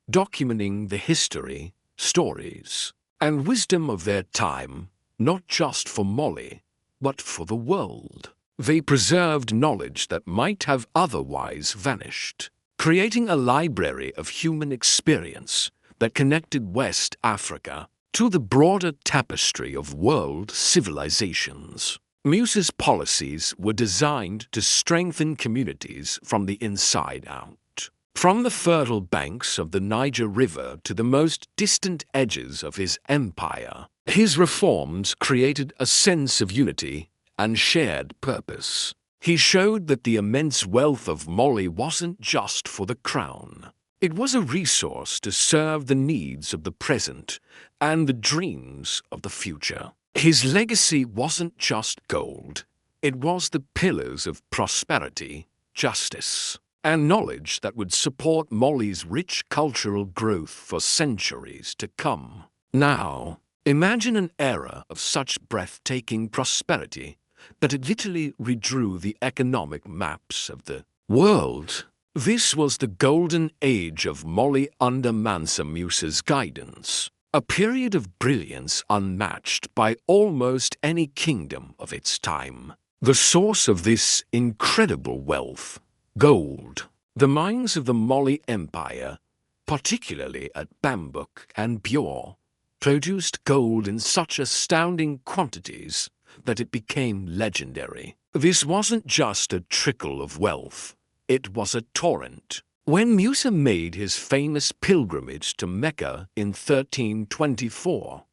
documenting the history, stories, and wisdom of their time, not just for Mali, but for the world. They preserved knowledge that might have otherwise vanished, creating a library of human experience that connected West Africa to the broader tapestry of world civilizations. Musa's policies were designed to strengthen communities from the inside out. From the fertile banks of the Niger River to the most distant edges of his empire, his reforms created a sense of unity and shared purpose. He showed that the immense wealth of Mali wasn't just for the crown. It was a resource to serve the needs of the present and the dreams of the future. His legacy wasn't just gold. It was the pillars of prosperity, justice, and knowledge that would support Mali's rich cultural growth for centuries to come. Now, imagine an era of such breathtaking prosperity that it literally redrew the economic maps of the world. This was the golden age of Mali under Mansa Musa's guidance, a period of brilliance unmatched by almost any kingdom of its time. The source of this incredible wealth, gold. The mines of the Mali Empire, particularly at Bambouk and Bior, produced gold in such astounding quantities that it became legendary. This wasn't just a trickle of wealth, it was a torrent. When Musa made his famous pilgrimage to Mecca in 1324,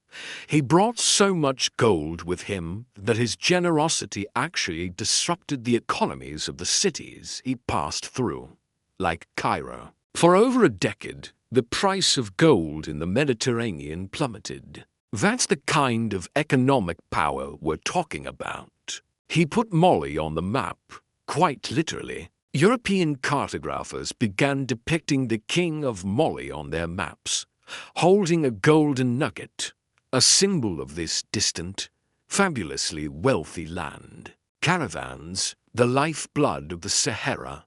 he brought so much gold with him that his generosity actually disrupted the economies of the cities he passed through, like Cairo. For over a decade, the price of gold in the Mediterranean plummeted. That's the kind of economic power we're talking about. He put Mali on the map, quite literally. European cartographers began depicting the king of Mali on their maps, holding a golden nugget, a symbol of this distant, fabulously wealthy land. Caravans, the lifeblood of the Sahara,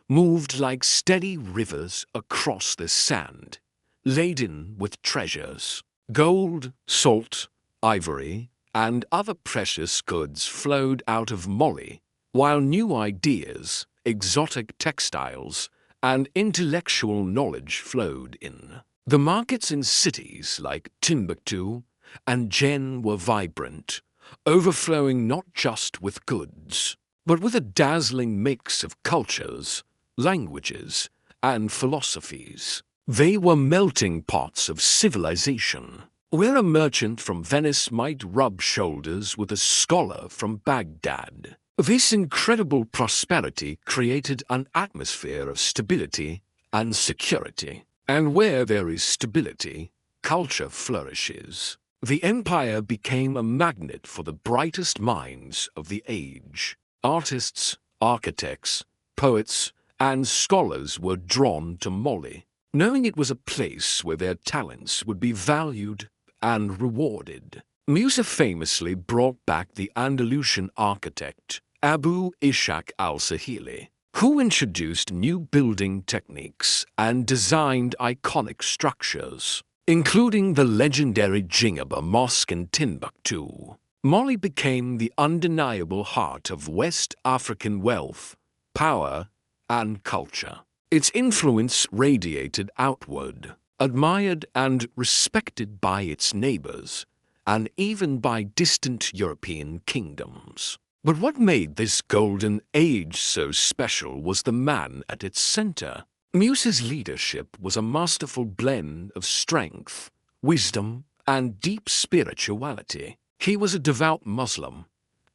moved like steady rivers across the sand, laden with treasures. Gold, salt, ivory, and other precious goods flowed out of Mali, while new ideas, exotic textiles, and intellectual knowledge flowed in. The markets in cities like Timbuktu and Jen were vibrant, overflowing not just with goods, but with a dazzling mix of cultures, languages, and philosophies. They were melting pots of civilization, where a merchant from Venice might rub shoulders with a scholar from Baghdad. This incredible prosperity created an atmosphere of stability and security. And where there is stability, culture flourishes. The empire became a magnet for the brightest minds of the age. Artists, architects, poets, and scholars were drawn to Mali, knowing it was a place where their talents would be valued and rewarded. Musa famously brought back the Andalusian architect Abu Ishaq al-Sahili, who introduced new building techniques and designed iconic structures, including the legendary Djingaba Mosque in Timbuktu. Mali became the undeniable heart of West African wealth, power, and culture. Its influence radiated outward, admired and respected by its neighbors, and even by distant European kingdoms. But what made this golden age so special was the man at its center. Musa's leadership was a masterful blend of strength, wisdom, and deep spirituality. He was a devout Muslim,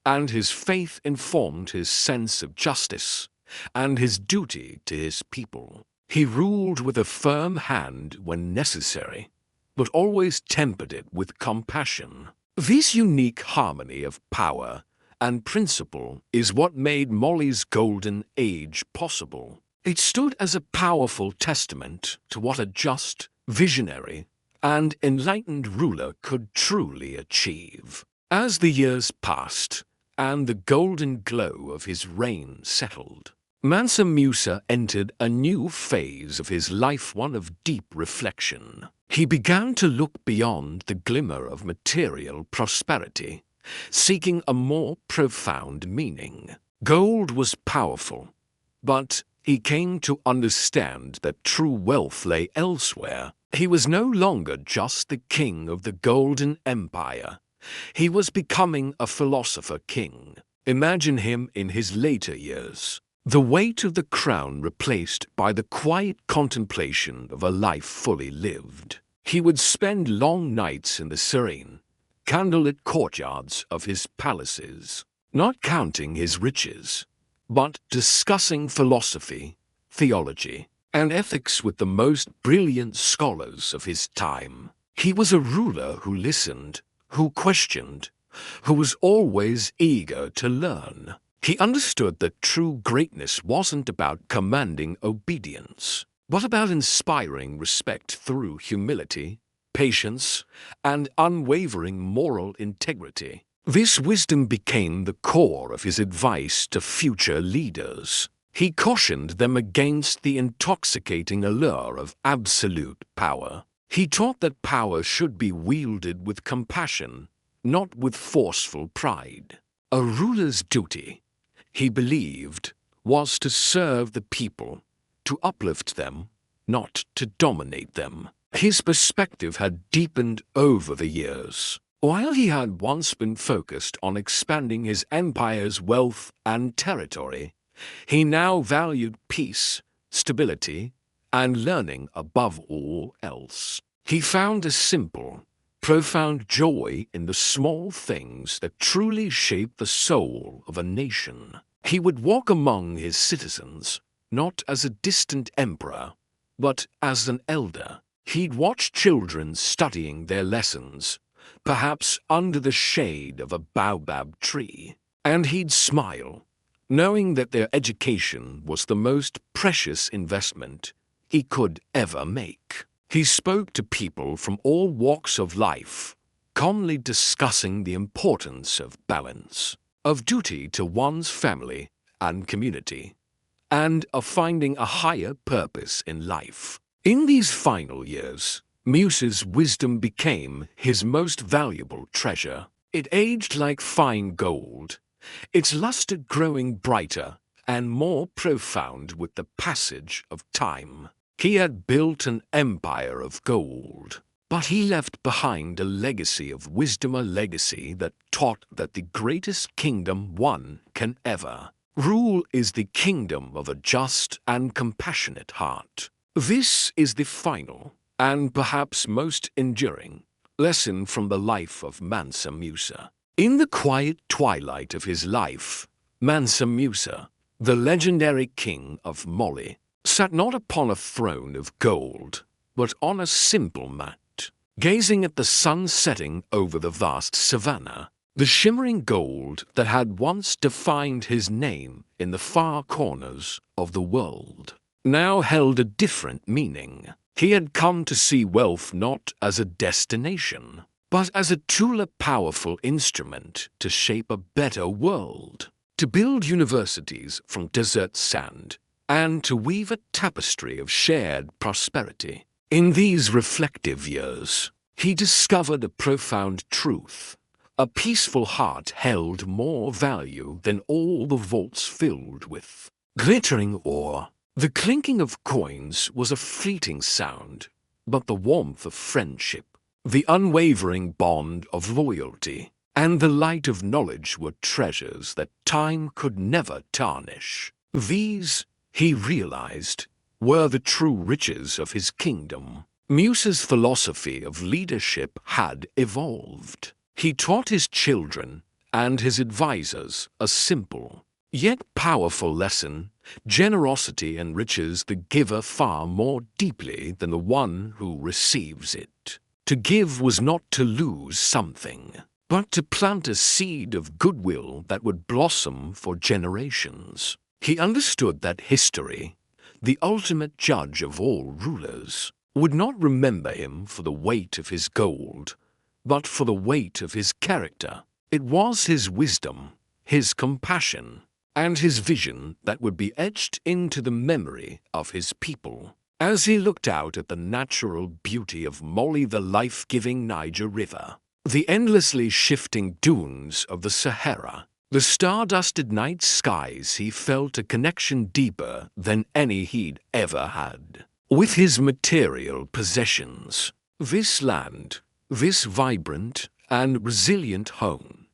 and his faith informed his sense of justice and his duty to his people. He ruled with a firm hand when necessary, but always tempered it with compassion. This unique harmony of power and principle is what made Mali's golden age possible. It stood as a powerful testament to what a just, visionary, and enlightened ruler could truly achieve. As the years passed and the golden glow of his reign settled, Mansa Musa entered a new phase of his life, one of deep reflection. He began to look beyond the glimmer of material prosperity, seeking a more profound meaning. Gold was powerful, but he came to understand that true wealth lay elsewhere. He was no longer just the king of the Golden Empire. He was becoming a philosopher king. Imagine him in his later years. The weight of the crown replaced by the quiet contemplation of a life fully lived. He would spend long nights in the serene, candlelit courtyards of his palaces, not counting his riches, but discussing philosophy, theology, and ethics with the most brilliant scholars of his time. He was a ruler who listened, who questioned, who was always eager to learn. He understood that true greatness wasn't about commanding obedience, but about inspiring respect through humility, patience, and unwavering moral integrity. This wisdom became the core of his advice to future leaders. He cautioned them against the intoxicating allure of absolute power. He taught that power should be wielded with compassion, not with forceful pride. A ruler's duty, he believed, was to serve the people, to uplift them, not to dominate them. His perspective had deepened over the years. While he had once been focused on expanding his empire's wealth and territory, he now valued peace, stability, and learning above all else. He found a simple, profound joy in the small things that truly shape the soul of a nation. He would walk among his citizens, not as a distant emperor, but as an elder. He'd watch children studying their lessons, perhaps under the shade of a baobab tree, and he'd smile, knowing that their education was the most precious investment he could ever make. He spoke to people from all walks of life, calmly discussing the importance of balance, of duty to one's family and community, and of finding a higher purpose in life. In these final years, Musa's wisdom became his most valuable treasure. It aged like fine gold, its luster growing brighter and more profound with the passage of time. He had built an empire of gold, but he left behind a legacy of wisdom, a legacy that taught that the greatest kingdom one can ever rule is the kingdom of a just and compassionate heart. This is the final, and perhaps most enduring, lesson from the life of Mansa Musa. In the quiet twilight of his life, Mansa Musa, the legendary king of Mali, sat not upon a throne of gold, but on a simple mat, gazing at the sun setting over the vast savannah. The shimmering gold that had once defined his name in the far corners of the world now held a different meaning. He had come to see wealth not as a destination, but as a truly powerful instrument to shape a better world, to build universities from desert sand, and to weave a tapestry of shared prosperity. In these reflective years, he discovered a profound truth. A peaceful heart held more value than all the vaults filled with glittering ore. The clinking of coins was a fleeting sound, but the warmth of friendship, the unwavering bond of loyalty, and the light of knowledge were treasures that time could never tarnish. These, he realized, were the true riches of his kingdom. Musa's philosophy of leadership had evolved. He taught his children and his advisors a simple, yet powerful lesson: generosity enriches the giver far more deeply than the one who receives it. To give was not to lose something, but to plant a seed of goodwill that would blossom for generations. He understood that history, the ultimate judge of all rulers, would not remember him for the weight of his gold, but for the weight of his character. It was his wisdom, his compassion, and his vision that would be etched into the memory of his people. As he looked out at the natural beauty of Mali, the life-giving Niger River, the endlessly shifting dunes of the Sahara, The star-dusted night skies he felt a connection deeper than any he'd ever had with his material possessions. This land, this vibrant and resilient home,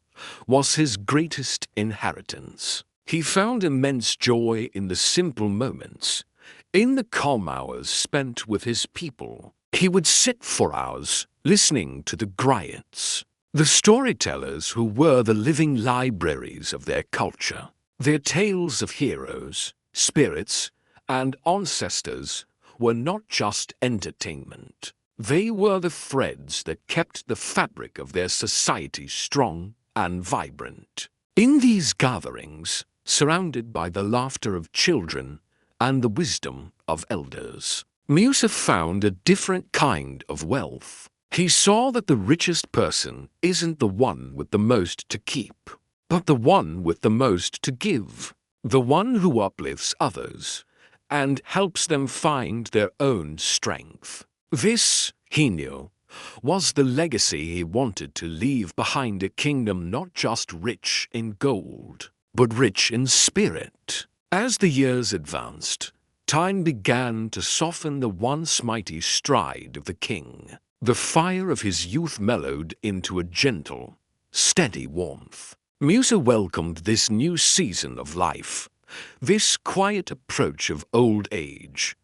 was his greatest inheritance. He found immense joy in the simple moments, in the calm hours spent with his people. He would sit for hours listening to the griots, the storytellers who were the living libraries of their culture. Their tales of heroes, spirits, and ancestors were not just entertainment. They were the threads that kept the fabric of their society strong and vibrant. In these gatherings, surrounded by the laughter of children and the wisdom of elders, Musa found a different kind of wealth. He saw that the richest person isn't the one with the most to keep, but the one with the most to give, the one who uplifts others and helps them find their own strength. This, he knew, was the legacy he wanted to leave behind, a kingdom not just rich in gold, but rich in spirit. As the years advanced, time began to soften the once mighty stride of the king. The fire of his youth mellowed into a gentle, steady warmth. Musa welcomed this new season of life, this quiet approach of old age,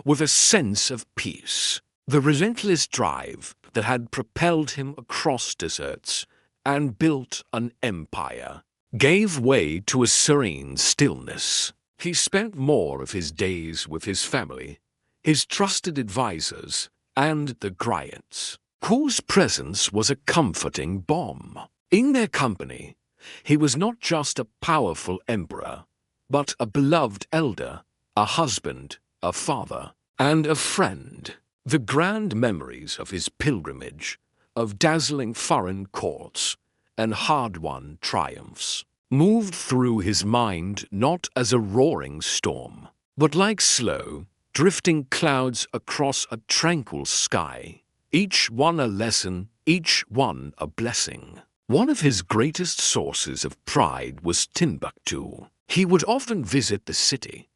with a sense of peace. The relentless drive that had propelled him across deserts and built an empire gave way to a serene stillness. He spent more of his days with his family, his trusted advisors, and the griots, whose presence was a comforting balm. In their company, he was not just a powerful emperor, but a beloved elder, a husband, a father, and a friend. The grand memories of his pilgrimage, of dazzling foreign courts and hard-won triumphs, moved through his mind not as a roaring storm, but like slow, drifting clouds across a tranquil sky, each one a lesson, each one a blessing. One of his greatest sources of pride was Timbuktu. He would often visit the city,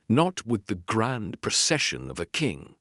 not with the grand procession of a king,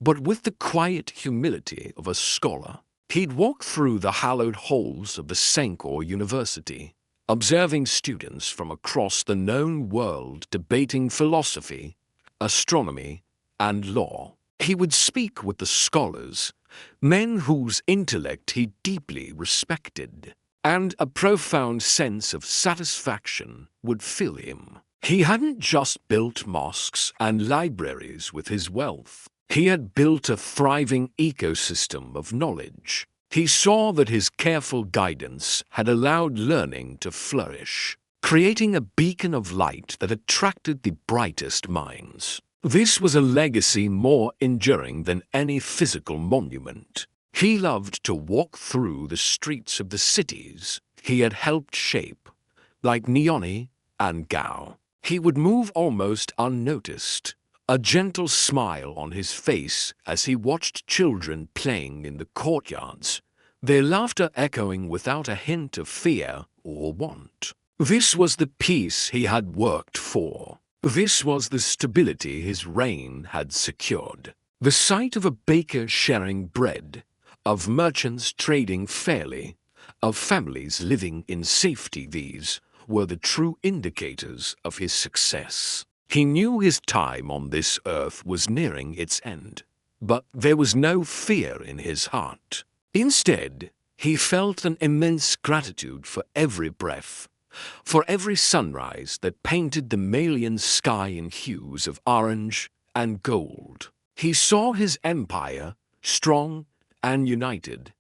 but with the quiet humility of a scholar. He'd walk through the hallowed halls of the Sankor University, observing students from across the known world debating philosophy, astronomy, and law. He would speak with the scholars, men whose intellect he deeply respected, and a profound sense of satisfaction would fill him. He hadn't just built mosques and libraries with his wealth. He had built a thriving ecosystem of knowledge. He saw that his careful guidance had allowed learning to flourish, creating a beacon of light that attracted the brightest minds. This was a legacy more enduring than any physical monument. He loved to walk through the streets of the cities he had helped shape, like Nioni and Gao. He would move almost unnoticed, a gentle smile on his face as he watched children playing in the courtyards, their laughter echoing without a hint of fear or want. This was the peace he had worked for. This was the stability his reign had secured. The sight of a baker sharing bread, of merchants trading fairly, of families living in safety, these were the true indicators of his success. He knew his time on this earth was nearing its end, but there was no fear in his heart. Instead, he felt an immense gratitude for every breath, for every sunrise that painted the Malian sky in hues of orange and gold. He saw his empire, strong and united,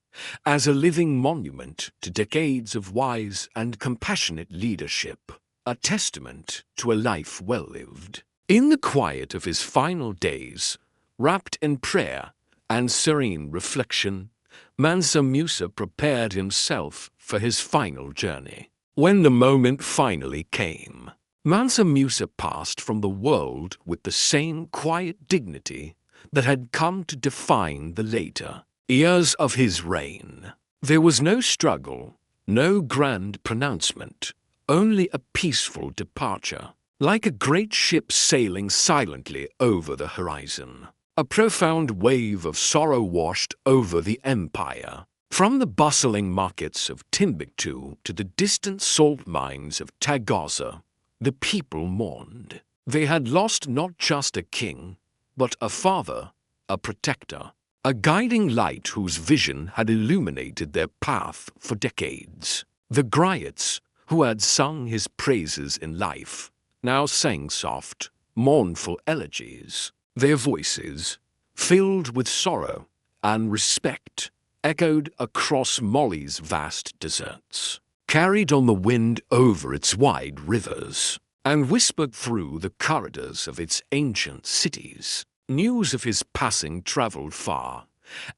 as a living monument to decades of wise and compassionate leadership, a testament to a life well lived. In the quiet of his final days, wrapped in prayer and serene reflection, Mansa Musa prepared himself for his final journey. When the moment finally came, Mansa Musa passed from the world with the same quiet dignity that had come to define the later years of his reign. There was no struggle, no grand pronouncement, only a peaceful departure, like a great ship sailing silently over the horizon. A profound wave of sorrow washed over the empire. From the bustling markets of Timbuktu to the distant salt mines of Tagaza, the people mourned. They had lost not just a king, but a father, a protector, a guiding light whose vision had illuminated their path for decades. The griots, who had sung his praises in life, now sang soft, mournful elegies. Their voices, filled with sorrow and respect, echoed across Mali's vast deserts, carried on the wind over its wide rivers, and whispered through the corridors of its ancient cities. News of his passing traveled far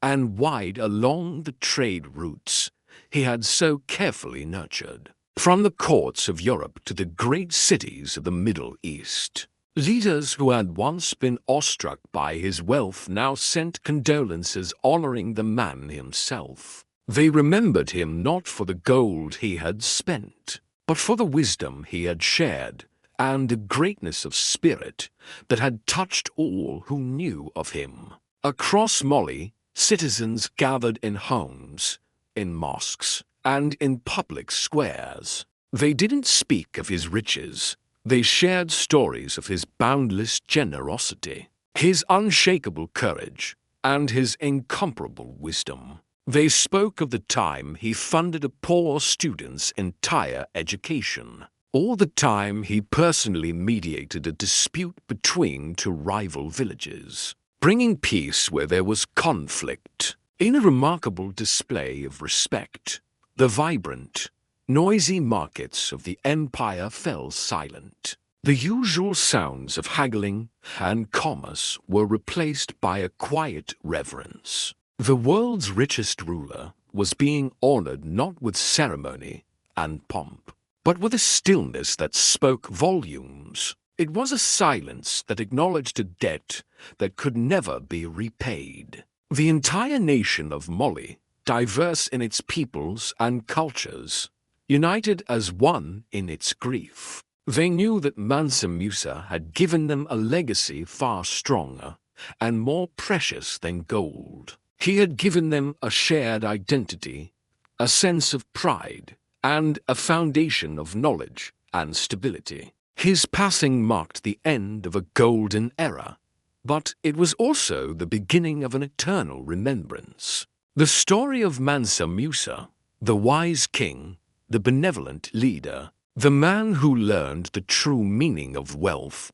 and wide along the trade routes he had so carefully nurtured. From the courts of Europe to the great cities of the Middle East, leaders who had once been awestruck by his wealth now sent condolences honoring the man himself. They remembered him not for the gold he had spent, but for the wisdom he had shared and the greatness of spirit that had touched all who knew of him. Across Mali, citizens gathered in homes, in mosques, and in public squares. They didn't speak of his riches. They shared stories of his boundless generosity, his unshakable courage, and his incomparable wisdom. They spoke of the time he funded a poor student's entire education, or the time he personally mediated a dispute between two rival villages, bringing peace where there was conflict. In a remarkable display of respect, the vibrant, noisy markets of the empire fell silent. The usual sounds of haggling and commerce were replaced by a quiet reverence. The world's richest ruler was being honored not with ceremony and pomp, but with a stillness that spoke volumes. It was a silence that acknowledged a debt that could never be repaid. The entire nation of Mali, diverse in its peoples and cultures, united as one in its grief. They knew that Mansa Musa had given them a legacy far stronger and more precious than gold. He had given them a shared identity, a sense of pride, and a foundation of knowledge and stability. His passing marked the end of a golden era, but it was also the beginning of an eternal remembrance. The story of Mansa Musa, the wise king, the benevolent leader, the man who learned the true meaning of wealth,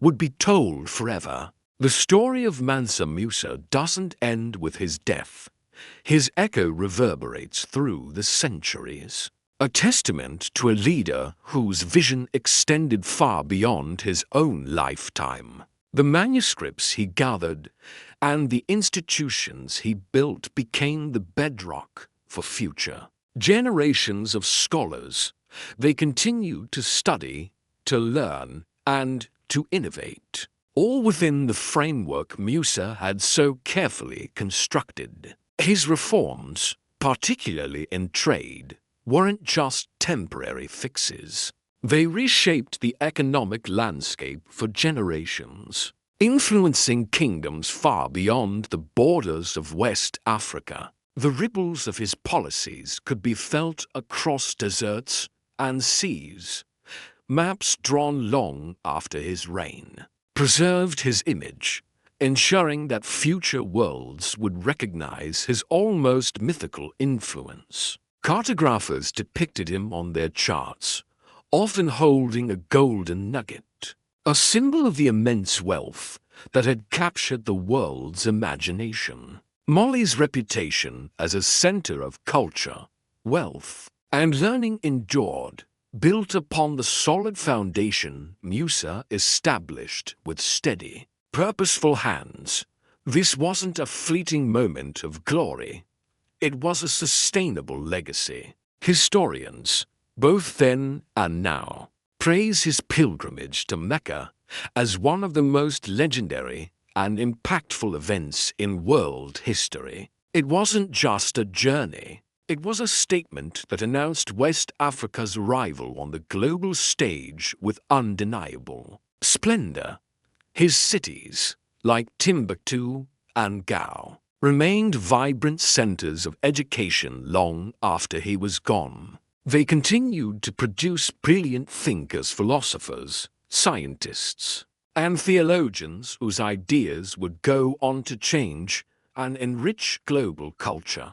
would be told forever. The story of Mansa Musa doesn't end with his death. His echo reverberates through the centuries, a testament to a leader whose vision extended far beyond his own lifetime. The manuscripts he gathered and the institutions he built became the bedrock for future generations of scholars. They continued to study, to learn, and to innovate, all within the framework Musa had so carefully constructed. His reforms, particularly in trade, weren't just temporary fixes. They reshaped the economic landscape for generations, influencing kingdoms far beyond the borders of West Africa. The ripples of his policies could be felt across deserts and seas. Maps drawn long after his reign preserved his image, ensuring that future worlds would recognize his almost mythical influence. Cartographers depicted him on their charts, often holding a golden nugget, a symbol of the immense wealth that had captured the world's imagination. Mali's reputation as a center of culture, wealth, and learning endured, built upon the solid foundation Musa established with steady, purposeful hands. This wasn't a fleeting moment of glory. It was a sustainable legacy. Historians, both then and now, praise his pilgrimage to Mecca as one of the most legendary and impactful events in world history. It wasn't just a journey. It was a statement that announced West Africa's arrival on the global stage with undeniable splendor. His cities, like Timbuktu and Gao, remained vibrant centers of education long after he was gone. They continued to produce brilliant thinkers, philosophers, scientists, and theologians whose ideas would go on to change and enrich global culture.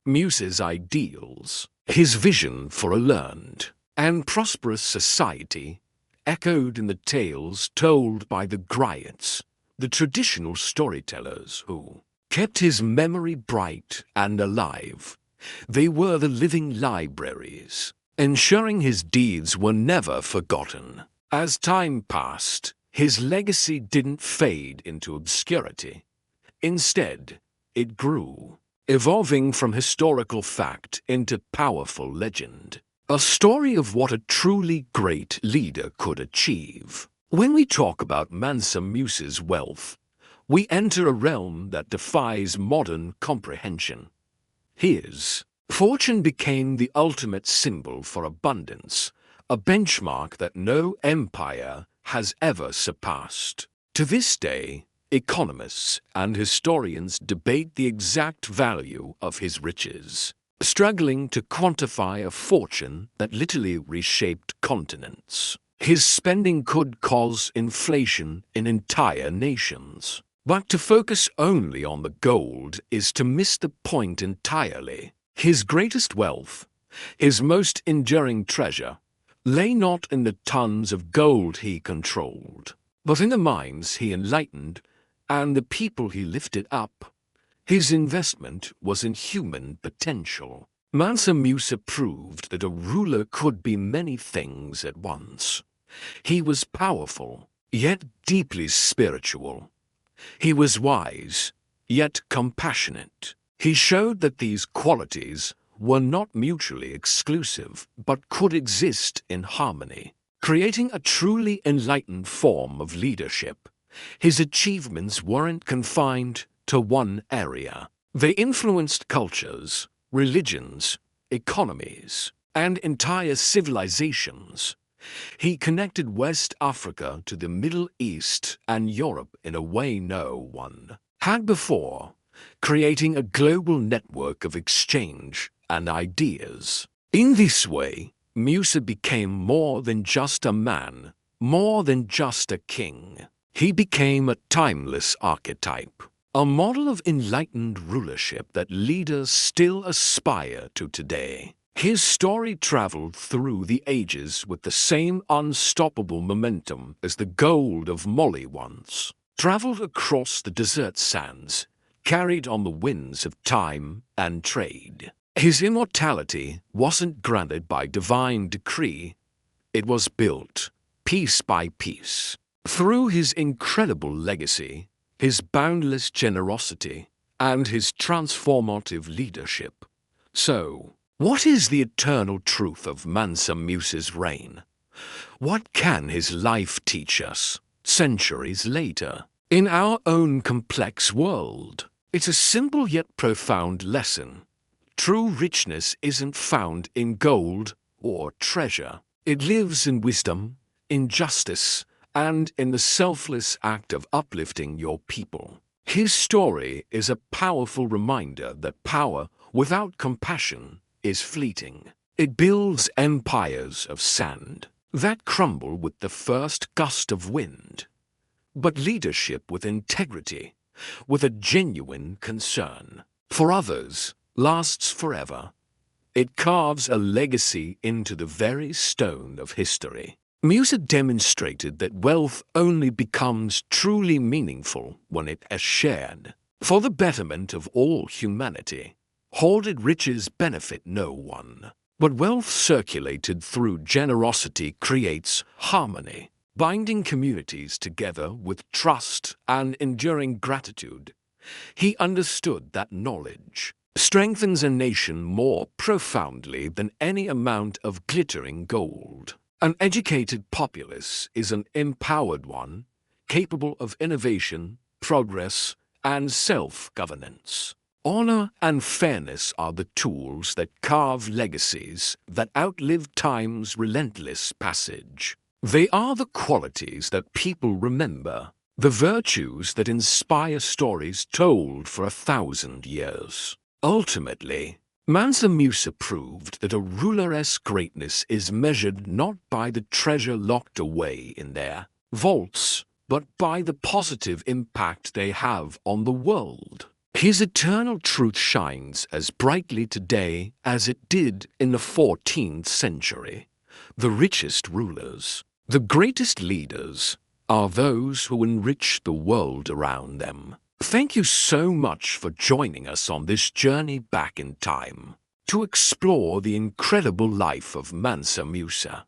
Musa's ideals, his vision for a learned and prosperous society, echoed in the tales told by the griots, the traditional storytellers who kept his memory bright and alive. They were the living libraries, ensuring his deeds were never forgotten. As time passed, his legacy didn't fade into obscurity. Instead, it grew, evolving from historical fact into powerful legend. A story of what a truly great leader could achieve. When we talk about Mansa Musa's wealth, we enter a realm that defies modern comprehension. His fortune became the ultimate symbol for abundance, a benchmark that no empire has ever surpassed. To this day, economists and historians debate the exact value of his riches, struggling to quantify a fortune that literally reshaped continents. His spending could cause inflation in entire nations. But to focus only on the gold is to miss the point entirely. His greatest wealth, his most enduring treasure, lay not in the tons of gold he controlled, but in the minds he enlightened and the people he lifted up. His investment was in human potential. Mansa Musa proved that a ruler could be many things at once. He was powerful, yet deeply spiritual. He was wise, yet compassionate. He showed that these qualities were not mutually exclusive, but could exist in harmony, creating a truly enlightened form of leadership. His achievements weren't confined to one area. They influenced cultures, religions, economies, and entire civilizations. He connected West Africa to the Middle East and Europe in a way no one had before, creating a global network of exchange and ideas. In this way, Musa became more than just a man, more than just a king. He became a timeless archetype, a model of enlightened rulership that leaders still aspire to today. His story traveled through the ages with the same unstoppable momentum as the gold of Mali once traveled across the desert sands, carried on the winds of time and trade. His immortality wasn't granted by divine decree. It was built, piece by piece, through his incredible legacy, his boundless generosity, and his transformative leadership. So, what is the eternal truth of Mansa Musa's reign? What can his life teach us, centuries later, in our own complex world? It's a simple yet profound lesson. True richness isn't found in gold or treasure. It lives in wisdom, in justice, and in the selfless act of uplifting your people. His story is a powerful reminder that power without compassion is fleeting. It builds empires of sand that crumble with the first gust of wind. But leadership with integrity, with a genuine concern for others, lasts forever. It carves a legacy into the very stone of history. Musa demonstrated that wealth only becomes truly meaningful when it is shared. For the betterment of all humanity, hoarded riches benefit no one. But wealth circulated through generosity creates harmony, binding communities together with trust and enduring gratitude. He understood that knowledge strengthens a nation more profoundly than any amount of glittering gold. An educated populace is an empowered one, capable of innovation, progress, and self-governance. Honor and fairness are the tools that carve legacies that outlive time's relentless passage. They are the qualities that people remember, the virtues that inspire stories told for 1,000 years. Ultimately, Mansa Musa proved that a ruler's greatness is measured not by the treasure locked away in their vaults, but by the positive impact they have on the world. His eternal truth shines as brightly today as it did in the 14th century. The richest rulers, the greatest leaders, are those who enrich the world around them. Thank you so much for joining us on this journey back in time to explore the incredible life of Mansa Musa.